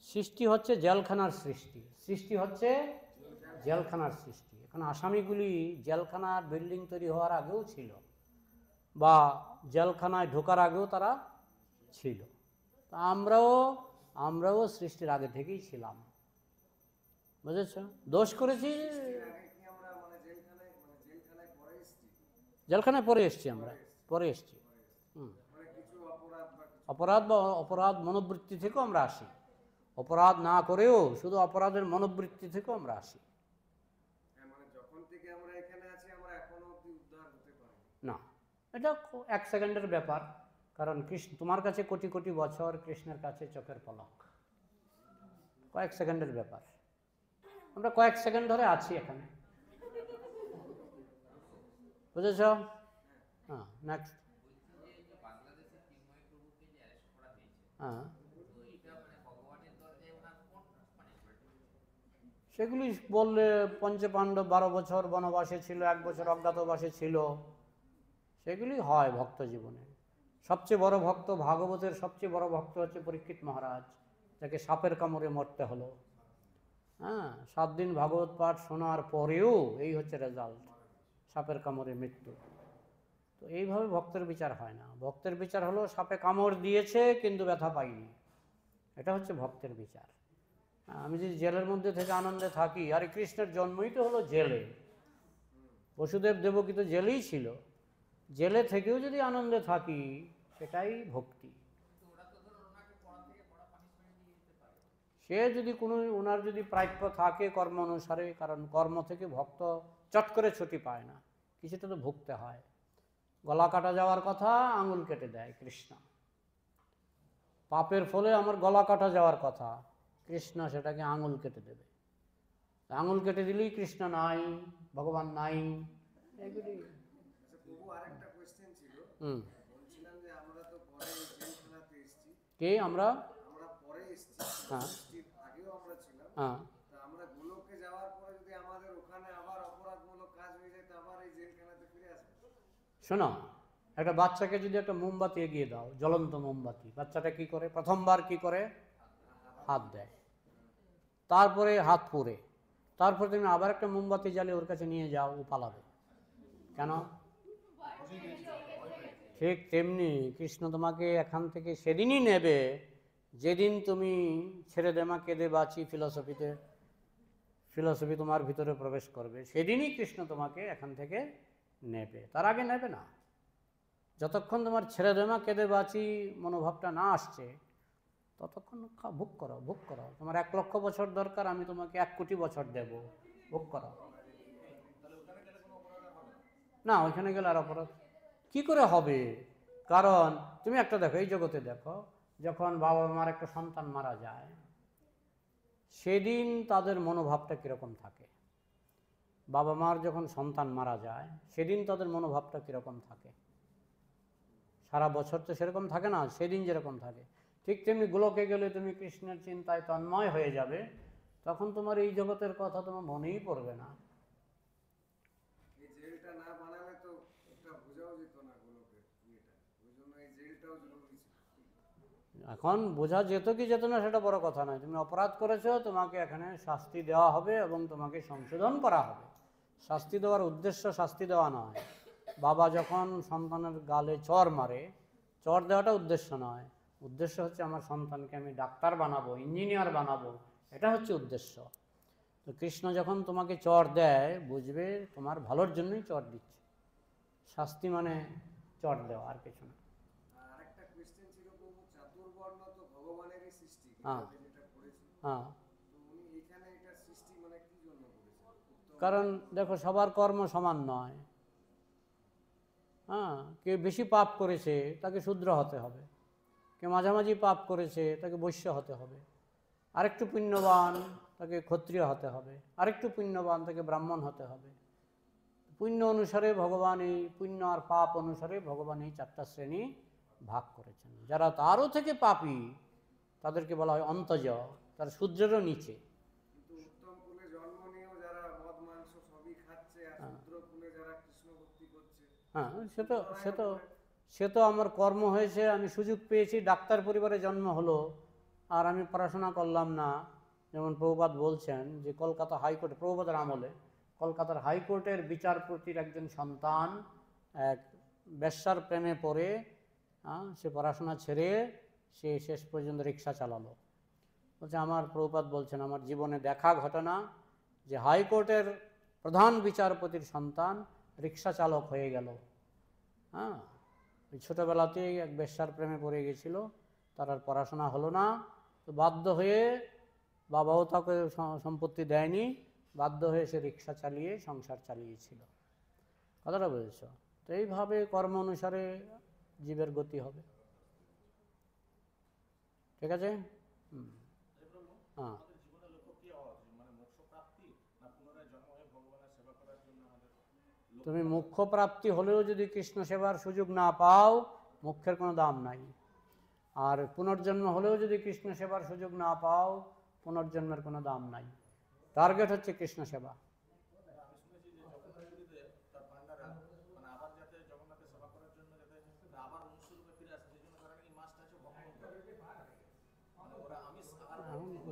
[SPEAKER 1] সৃষ্টি হচ্ছে জেলখানার সৃষ্টি, সৃষ্টি হচ্ছে জেলখানার সৃষ্টি। এখন আসামিগুলি জেলখানার বিল্ডিং তৈরি হওয়ার আগেও ছিল, বা জেলখানায় ঢোকার আগেও তারা ছিল। তা আমরাও সৃষ্টির আগে থেকেই ছিলাম, বুঝেছ? দোষ করেছি, জেলখানায় পরে এসছি, আমরা পরে এসছি। অপরাধ মনোবৃত্তি থেকেও আমরা আসি, অপরাধ না করেও শুধু অপরাধের মনোবৃত্তি থেকেও আমরা আসি। না, এটা 1 সেকেন্ডের ব্যাপার, কারণ কৃষ্ণ তোমার কাছে কোটি কোটি বছর, কৃষ্ণের কাছে চোখের পলক, কয়েক সেকেন্ডের ব্যাপার। আমরা কয়েক সেকেন্ড ধরে আছি এখানে। বুঝেছ? হ্যাঁ, নেক্সট। হ্যাঁ, সেগুলি বললে পঞ্চপাণ্ডব 12 বছর বনবাসে ছিল, 1 বছর অজ্ঞাতবাসে ছিল, সেগুলি হয় ভক্ত জীবনে। সবচেয়ে বড় ভক্ত, ভাগবতের সবচেয়ে বড় ভক্ত হচ্ছে পরীক্ষিত মহারাজ, যাকে সাপের কামড়ে মরতে হলো। হ্যাঁ, 7 দিন ভাগবত পাঠ শোনার পরেও এই হচ্ছে রেজাল্ট, সাপের কামড়ে মৃত্যু। তো এইভাবে ভক্তের বিচার হয় না। ভক্তের বিচার হলো সাপে কামড় দিয়েছে কিন্তু ব্যথা পাইনি, এটা হচ্ছে ভক্তের বিচার। আমি যদি জেলের মধ্যে থেকে আনন্দে থাকি, আরে কৃষ্ণের জন্মই তো হলো জেলে, বসুদেব দেবকী তো জেলেই ছিল, জেলে থেকেও যদি আনন্দে থাকি সেটাই ভক্তি। সে যদি কোনো ওনার যদি প্রাপ্য থাকে কর্ম অনুসারে, কারণ কর্ম থেকে ভক্ত চট করে ছুটি পায় না, কিছুটা তো ভুগতে হয়। গলা কাটা যাওয়ার কথা, আঙুল কেটে দেয় কৃষ্ণ। পাপের ফলে আমার গলা কাটা যাওয়ার কথা, কৃষ্ণ সেটাকে আঙুল কেটে দেবে। আঙুল কেটে দিলেই কৃষ্ণ নাই, ভগবান নাই, এগুলি।
[SPEAKER 2] আরেকটা কোশ্চেন ছিল, বলছিলাম যে আমরা তো পরে জেলখানাতে এসেছি,
[SPEAKER 1] কে আমরা
[SPEAKER 2] পরে এসেছি,
[SPEAKER 1] হ্যাঁ
[SPEAKER 2] আগেও আমরা ছিলাম,
[SPEAKER 1] হ্যাঁ,
[SPEAKER 2] তা আমরা গোলকে যাওয়ার পরে যদি আমাদের ওখানে আবার অপরাধমূলক কাজ হয়ে যায়, তো আবার এই জেলখানাতে ফিরে আসবে?
[SPEAKER 1] শোনো, একটা বাচ্চাকে যদি একটা মোমবাতি এগিয়ে দাও, জ্বলন্ত মোমবাতি, বাচ্চাটা কি করে? প্রথমবার কি করে? হাত দেয়, তারপরে হাত পুড়ে, তারপরে তুমি আবার একটা মোমবাতি জ্বালিয়ে ওর কাছে নিয়ে যাও, ও পালাবে কেন? ঠিক তেমনি কৃষ্ণ তোমাকে এখান থেকে সেদিনই নেবে যেদিন তুমি ছেড়ে দে মা কেঁদে বাঁচি ফিলসফি তোমার ভিতরে প্রবেশ করবে, সেদিনই কৃষ্ণ তোমাকে এখান থেকে নেবে, তার আগে নেবে না। যতক্ষণ তোমার ছেড়ে দে মা কেঁদে বাঁচি মনোভাবটা না আসছে, ততক্ষণ ভোগ করো। তোমার 1 লক্ষ বছর দরকার, আমি তোমাকে 1 কোটি বছর দেব, ভোগ করো। না, ওইখানে গেলে আর অপরাধ কি করে হবে? কারণ তুমি একটা দেখো, এই জগতে দেখো, যখন বাবা মার একটা সন্তান মারা যায়, সেদিন তাদের মনোভাবটা কীরকম থাকে? বাবা মার যখন সন্তান মারা যায়, সেদিন তাদের মনোভাবটা কীরকম থাকে? সারা বছর তো সেরকম থাকে না, সেদিন যেরকম থাকে। ঠিক তেমনি গোলকে গেলে তুমি কৃষ্ণের চিন্তায় তন্ময় হয়ে যাবে, তখন তোমার এই জগতের কথা তোমার মনেই পড়বে না।
[SPEAKER 2] এই জেলটা না বানালে তো এটা বোঝাও যেত না গোলকের ইয়েটা, ওই জন্য এই জেলটাও জরুরি ছিল।
[SPEAKER 1] এখন বোঝা যেত কি যেত না সেটা বড় কথা নয়, তুমি অপরাধ করেছো, তোমাকে এখানে শাস্তি দেওয়া হবে এবং তোমাকে সংশোধন করা হবে। শাস্তি দেওয়ার উদ্দেশ্য শাস্তি দেওয়া নয়। বাবা যখন সন্তানের গালে চর মারে, চর দেওয়াটা উদ্দেশ্য নয়, উদ্দেশ্য হচ্ছে আমার সন্তানকে আমি ডাক্তার বানাবো, ইঞ্জিনিয়ার বানাবো, এটা হচ্ছে উদ্দেশ্য। তো কৃষ্ণ যখন তোমাকে চর দেয়, বুঝবে তোমার ভালোর জন্যই চর দিচ্ছে, শাস্তি মানে চর দেওয়া, আর কিছু না।
[SPEAKER 2] আরেকটা কোশ্চেন ছিল, প্রভু চাতুর্বর্ণ তো ভগবানেরই সৃষ্টি,
[SPEAKER 1] হ্যাঁ
[SPEAKER 2] যেটা করেছে,
[SPEAKER 1] হ্যাঁ,
[SPEAKER 2] তো উনি এখানে এটা সৃষ্টি মানে কি জন্য করেছেন?
[SPEAKER 1] কারণ দেখো সবার কর্ম সমান নয়। হ্যাঁ, কেউ বেশি পাপ করেছে তাকে শূদ্র হতে হবে, কেউ মাঝামাঝি পাপ করেছে তাকে বৈশ্য হতে হবে, আরেকটু পুণ্যবান তাকে ক্ষত্রিয় হতে হবে, আরেকটু পুণ্যবান তাকে ব্রাহ্মণ হতে হবে। পুণ্য অনুসারে ভগবান এই পুণ্য আর পাপ অনুসারে ভগবান এই 4টা শ্রেণী ভাগ করেছেন। যারা তারও থেকে পাপী তাদেরকে বলা হয় অন্তজ, তার শূদ্রেরও নিচে।
[SPEAKER 2] কিন্তু উত্তম কুলে জন্ম নিয়েও যারা মদ মাংস সবই খাচ্ছে, আর শূদ্র কুলে যারা কৃষ্ণ ভক্তি করছে,
[SPEAKER 1] হ্যাঁ, সে তো আমার কর্ম হয়েছে, আমি সুযোগ পেয়েছি, ডাক্তার পরিবারে জন্ম হলো, আর আমি পড়াশোনা করলাম না। যেমন প্রভুপাদ বলছেন যে কলকাতা হাইকোর্টে, প্রভুপাদের আমলে কলকাতার হাইকোর্টের বিচারপতির একজন সন্তান এক বেশ্যার প্রেমে পড়ে সে পড়াশোনা ছেড়ে সে শেষ পর্যন্ত রিক্সা চালালো। বলছে আমার প্রভুপাদ বলছেন আমার জীবনে দেখা ঘটনা যে হাইকোর্টের প্রধান বিচারপতির সন্তান রিক্সা চালক হয়ে গেল। হ্যাঁ, ওই ছোটোবেলাতেই এক বেশ্যার প্রেমে পড়ে গেছিল, তার আর পড়াশোনা হলো না, তো বাধ্য হয়ে, বাবাও তাকে সম্পত্তি দেয়নি, বাধ্য হয়ে সে রিক্সা চালিয়ে সংসার চালিয়েছিল। কথাটা বুঝেছ? তো এইভাবে কর্ম অনুসারে জীবের গতি হবে। ঠিক আছে? হ্যাঁ, তুমি মুখ্য প্রাপ্তি হলেও যদি কৃষ্ণ সেবার সুযোগ না পাও, মুখ্যের কোনো দাম নাই। আর পুনর্জন্ম হলেও যদি কৃষ্ণ সেবার সুযোগ না পাও, পুনর্জন্মের কোনো দাম নাই। টার্গেট হচ্ছে কৃষ্ণ সেবা।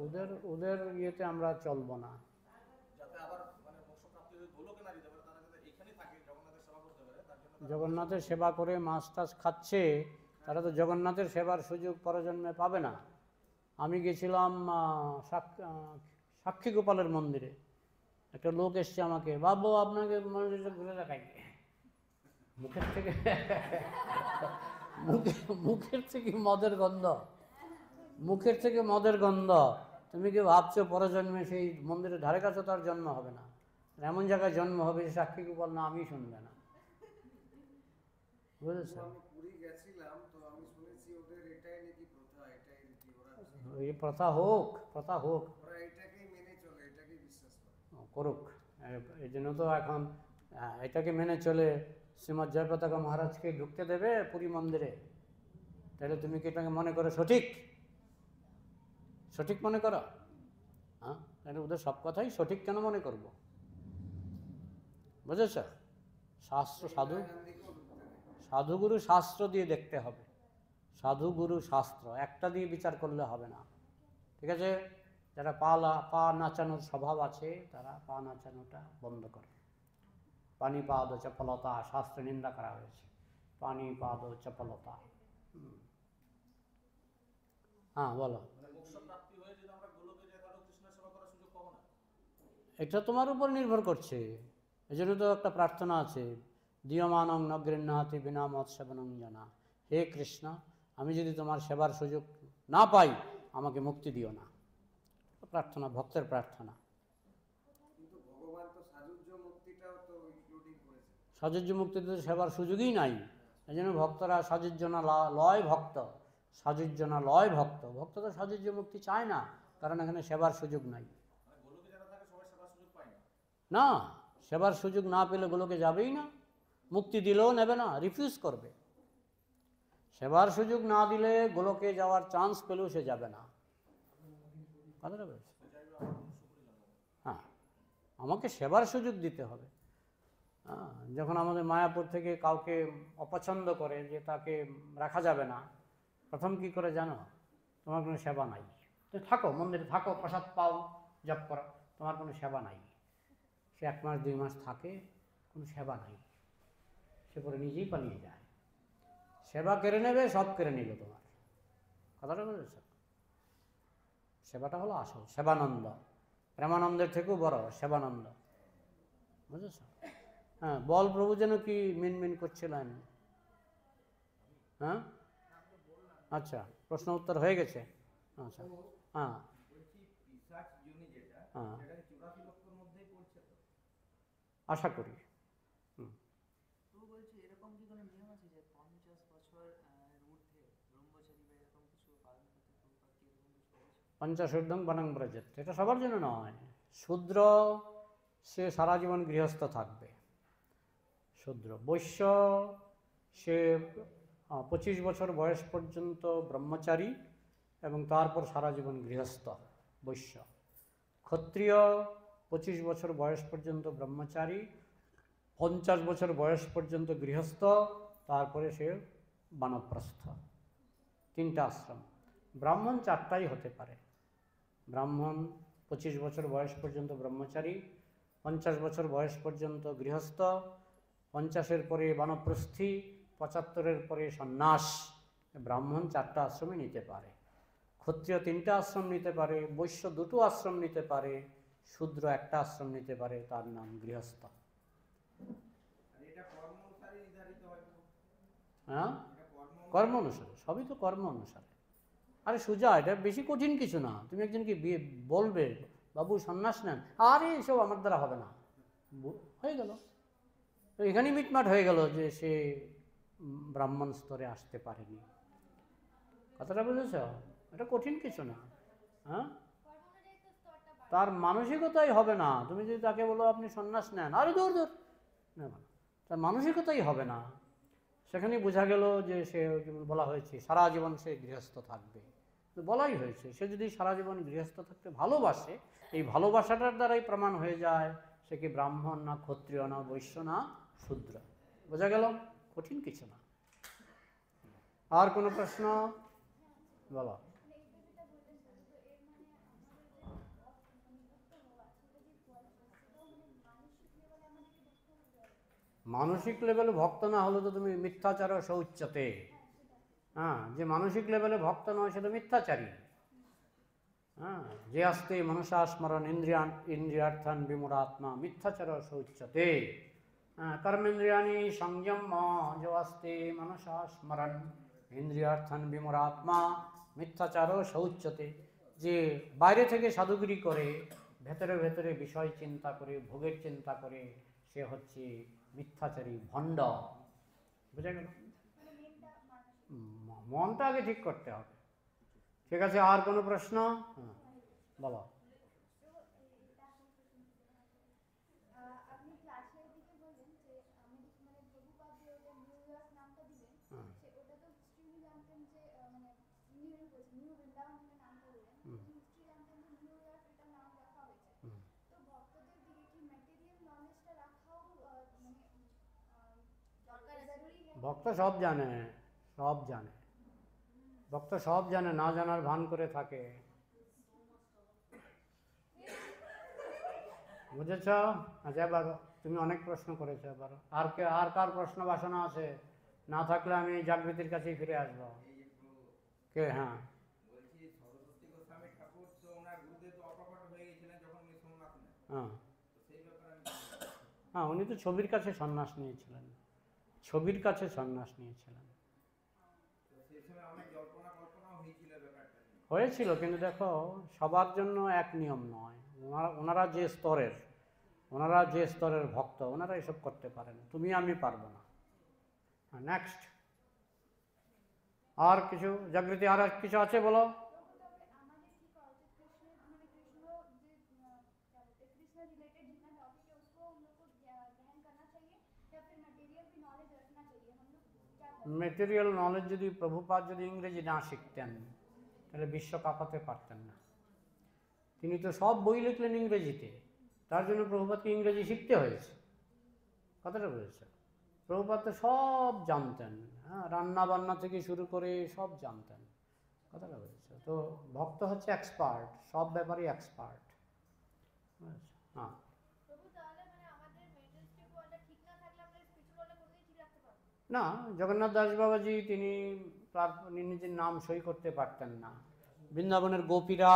[SPEAKER 1] ওদের ওদের ইয়েতে আমরা চলবো না। জগন্নাথের সেবা করে মাছ টাছ খাচ্ছে, তারা তো জগন্নাথের সেবার সুযোগ পরজন্মে পাবে না। আমি গেছিলাম সাক্ষী গোপালের মন্দিরে, একটা লোক এসছে আমাকে, বাবু আপনাকে মন্দিরটা ঘুরে দেখাই। মুখের থেকে মুখের থেকে মদের গন্ধ, মুখের থেকে মদের গন্ধ। তুমি কি ভাবছো পরজন্মে সেই মন্দিরের ধারে কাছে তার জন্ম হবে না? এমন জায়গায় জন্ম হবে সাক্ষী গোপাল না আমি শুনবে না, বুঝেছো?
[SPEAKER 2] পুরী গেছিলাম তো আমি শুনেছি ওদের এটাই নাকি প্রথা, এটাই রীতি, ওরা
[SPEAKER 1] এই প্রথা হোক, প্রথা হোক,
[SPEAKER 2] ওরা এটাকেই মেনে চলে, এটাকেই বিশ্বাস করে।
[SPEAKER 1] করুক। এই জন্য তো এখন এটাকে মেনে চলে শ্রীমৎ জয়পতাকা মহারাজকে ঢুকতে দেবে পুরী মন্দিরে? তাহলে তুমি কি এটাকে মনে করো সঠিক? সঠিক মনে করো? হ্যাঁ, তাহলে ওদের সব কথাই সঠিক কেন মনে করবো? বুঝেছ? শাস্ত্র সাধু, সাধুগুরু শাস্ত্র দিয়ে দেখতে হবে। সাধুগুরু শাস্ত্র একটা দিয়ে বিচার করলে হবে না, ঠিক আছে? যারা পা নাচানোর স্বভাব আছে তারা পা নাচানোটা বন্ধ করে। পানিপাদ চপলতা শাস্ত্রে নিন্দা করা হয়েছে, পানিপাদ চপলতা। হ্যাঁ বলো। এটা তোমার উপর নির্ভর করছে। এই জন্য তো একটা প্রার্থনা আছে, দিয়মানং ন গৃহ্ণাতি বিনা মৎসেবনং জানা। হে কৃষ্ণ, আমি যদি তোমার সেবার সুযোগ না পাই, আমাকে মুক্তি দিও না। প্রার্থনা, ভক্তের প্রার্থনা।
[SPEAKER 2] কিন্তু ভগবান তো সাযুজ্য মুক্তিটাও তো ইনক্লুডিং করেছে।
[SPEAKER 1] সাযুজ্য মুক্তিতে সেবার সুযোগই নাই। এই জন্য ভক্তরা সাযুজ্য না লয় ভক্ত, সাযুজ্য না লয় ভক্ত। ভক্ত তো সাযুজ্য মুক্তি চায় না, কারণ এখানে সেবার সুযোগ নাই। না, সেবার সুযোগ না পেলে গোলকে যাবেই না, মুক্তি দিলেও নেবে না, রিফিউজ করবে। সেবার সুযোগ না দিলে গোলকে যাওয়ার চান্স পেলেও সে যাবে না। কথাটা বলছে? হ্যাঁ, আমাকে সেবার সুযোগ দিতে হবে। হ্যাঁ, যখন আমাদের মায়াপুর থেকে কাউকে অপছন্দ করে যে তাকে রাখা যাবে না, প্রথম কি করে জানো? তোমার কোনো সেবা নাই, তুমি থাকো মন্দিরে, থাকো, প্রসাদ পাও, জপ করো, তোমার কোনো সেবা নাই। সে 1 মাস 2 মাস থাকে, কোনো সেবা নাই, সে পরে নিজেই পালিয়ে যায়। সেবা কেড়ে নেবে, সব কেড়ে নিল তোমার। কথাটা বুঝেছ? সেবাটা হলো আসল সেবানন্দ, প্রেমানন্দের থেকেও বড় সেবানন্দ, বুঝেছ? হ্যাঁ, বল প্রভু যেন কি মিনমিন করছিলেন? হ্যাঁ, আচ্ছা, প্রশ্ন উত্তর হয়ে গেছে। আচ্ছা, হ্যাঁ হ্যাঁ, আশা করি।
[SPEAKER 3] এরকম কি কোনো নিয়ম আছে যে 50 বছর ঊর্ধ্বে ব্রহ্মচারী বা এরকম কিছু পালন করতে হবে?
[SPEAKER 1] পঞ্চাশোর্ধ্বং বনং ব্রজেত, এটা সবার জন্য নয়। শূদ্র সে সারা জীবন গৃহস্থ থাকবে, শূদ্র। বৈশ্য সে 25 বছর বয়স পর্যন্ত ব্রহ্মচারী এবং তারপর সারা জীবন গৃহস্থ, বৈশ্য। ক্ষত্রিয় 25 বছর বয়স পর্যন্ত ব্রহ্মচারী, 50 বছর বয়স পর্যন্ত গৃহস্থ, তারপরে সে বানপ্রস্থ। 3টা আশ্রম। ব্রাহ্মণ 4টাই হতে পারে। ব্রাহ্মণ 25 বছর বয়স পর্যন্ত ব্রহ্মচারী, 50 বছর বয়স পর্যন্ত গৃহস্থ, 50-এর পরে বানপ্রস্থী, 75-এর পরে সন্ন্যাস। ব্রাহ্মণ 4টা আশ্রমে নিতে পারে। ক্ষত্রিয় 3টা আশ্রম নিতে পারে, বৈশ্য 2টো আশ্রম নিতে পারে, শূদ্র 1টা আশ্রম নিতে পারে, তার নাম গৃহস্থ। হ্যাঁ, কর্ম অনুসারে, সবই তো কর্ম অনুসারে। আরে সুজা, এটা বেশি কঠিন কিছু না। তুমি একজনকে বলবে বাবু সন্ন্যাস নেন, আরে এসব আমার দ্বারা হবে না, হয়ে গেল। তো এখানেই মিটমাট হয়ে গেল যে সে ব্রাহ্মণ স্তরে আসতে পারেনি। কথাটা বুঝেছ? এটা কঠিন কিছু না। হ্যাঁ, তার মানসিকতাই হবে না। তুমি যদি তাকে বলো আপনি সন্ন্যাস নেন, আরে দূর দূর, না, তার মানসিকতাই হবে না, সেখানে বোঝা গেল যে সে যেমন বলা হয়েছে সারা জীবন সে গৃহস্থ থাকবে। তো বলাই হয়েছে সে যদি সারা জীবন গৃহস্থ থাকতে ভালোবাসে, এই ভালোবাসাটার দ্বারাই প্রমাণ হয়ে যায় সে কি ব্রাহ্মণ না ক্ষত্রিয় না বৈশ্য না শূদ্র। বোঝা গেল? কঠিন কিছু না। আর কোনো প্রশ্ন? বলো। মানসিক লেভেলে ভক্ত না হলে তো তুমি মিথ্যাচার শৌচ্যতে, হ্যাঁ, যে মানসিক লেভেলে ভক্ত নয় সে তো মিথ্যাচারী। হ্যাঁ, যে আস্তে মনসা স্মরণ ইন্দ্রিয়ার্থান বিমূঢ়াত্মা মিথ্যাচার শৌচ্যতে। হ্যাঁ, কর্মেন্দ্রিয়াণি সংযম যে আস্তে মনসা স্মরণ ইন্দ্রিয়ার্থান বিমূঢ়াত্মা মিথ্যাচার শৌচ্যতে। যে বাইরে থেকে সাধুগিরি করে ভেতরে ভেতরে বিষয় চিন্তা করে ভোগের চিন্তা করে সে হচ্ছে মিথ্যাচারী, ভণ্ড। বুঝা গেল? মনটা আগে ঠিক করতে হবে। ঠিক আছে, আর কোনো প্রশ্ন? হ্যাঁ, বলো। ভক্ত সব জানে, সব জানে, ভক্ত সব জানে, না জানার ভান করে থাকে। বুঝেছ? আচ্ছা, এবার তুমি অনেক প্রশ্ন করেছো, এবার আর কার প্রশ্ন বাসনা আছে? না থাকলে আমি জাগৃতির কাছেই ফিরে আসবো। কে? হ্যাঁ, হ্যাঁ, হ্যাঁ, উনি তো ছবির কাছে সন্ন্যাস নিয়েছিলেন, ছবির কাছে সন্ন্যাস নিয়েছিলেন। হয়েছিল, কিন্তু দেখো সবার জন্য এক নিয়ম নয়। ওনারা যে স্তরের ভক্ত ওনারা এসব করতে পারেন, তুমি আমি পারবো না। নেক্সট, আর কিছু? জাগৃতি আর কিছু আছে বলো। মেটেরিয়াল নলেজ যদি প্রভুপাদ যদি ইংরেজি না শিখতেন তাহলে বিশ্ব কাঁপাতে পারতেন না। তিনি তো সব বই লিখলেন ইংরেজিতে, তার জন্য প্রভুপাদকে ইংরেজি শিখতে হয়েছে। কথাটা বুঝেছে? প্রভুপাদ তো সব জানতেন, হ্যাঁ, রান্না বান্না থেকে শুরু করে সব জানতেন। কথাটা বুঝেছে? তো ভক্ত হচ্ছে এক্সপার্ট, সব ব্যাপারেই এক্সপার্ট। হ্যাঁ, না, জগন্নাথ দাস বাবাজি তিনি তার নিজের নাম সই করতে পারতেন না, বৃন্দাবনের গোপীরা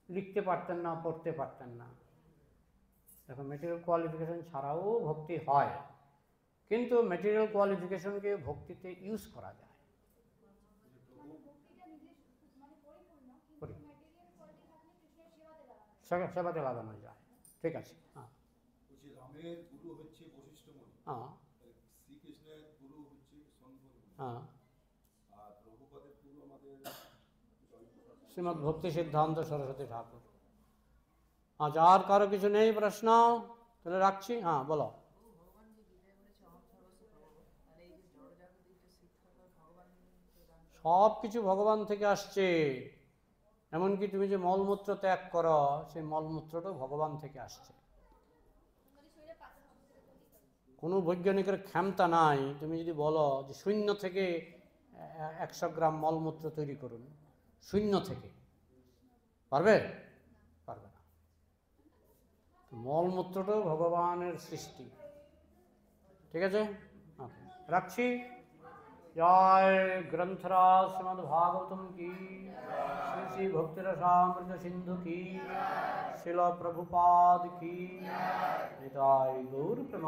[SPEAKER 1] লিখতে পারতেন না, পড়তে পারতেন না। দেখো, মেটেরিয়াল কোয়ালিফিকেশন ছাড়াও ভক্তি হয়, কিন্তু মেটেরিয়াল কোয়ালিফিকেশনকে ভক্তিতে ইউজ করা যায়। সেবাতে লাগানো যায়। ঠিক আছে। হ্যাঁ,
[SPEAKER 4] রামের গুরু হচ্ছে বশিষ্ঠ মুনি,
[SPEAKER 1] হ্যাঁ,
[SPEAKER 4] শ্রীকৃষ্ণের গুরু হচ্ছে শঙ্কর মুনি,
[SPEAKER 1] হ্যাঁ,
[SPEAKER 4] আর প্রভুপাদের গুরু আমাদের
[SPEAKER 1] শ্রীমদ্ ভক্তি সিদ্ধান্ত সরস্বতী ঠাকুর। আচ্ছা, আর কারো কিছু নেই প্রশ্ন? তাহলে রাখছি। হ্যাঁ, বলো।
[SPEAKER 3] ভগবান যে গীতায় বলেছে অহম সর্বস্ব প্রভব, তাহলে এই যে জড়জাগতিক যে শিক্ষা ভগবান
[SPEAKER 1] সব কিছু ভগবান থেকে আসছে। এমনকি তুমি যে মলমূত্র ত্যাগ করো, সেই মলমূত্রটাও ভগবান থেকে আসছে। কোনো বৈজ্ঞানিকের ক্ষমতা নাই তুমি যদি বলো যে শূন্য থেকে 100 গ্রাম মলমূত্র তৈরি করুন, শূন্য থেকে পারবে? পারবে না। মলমূত্রটাও ভগবানের সৃষ্টি। ঠিক আছে, রাখছি। জয় গ্রন্থরাজ শ্রীমদ্ ভাগবতম কি, শ্রী শ্রী ভক্তিরসামৃত সিন্ধু কি, শিল প্রভুপাদ কি, নিতাই গৌর প্রেম।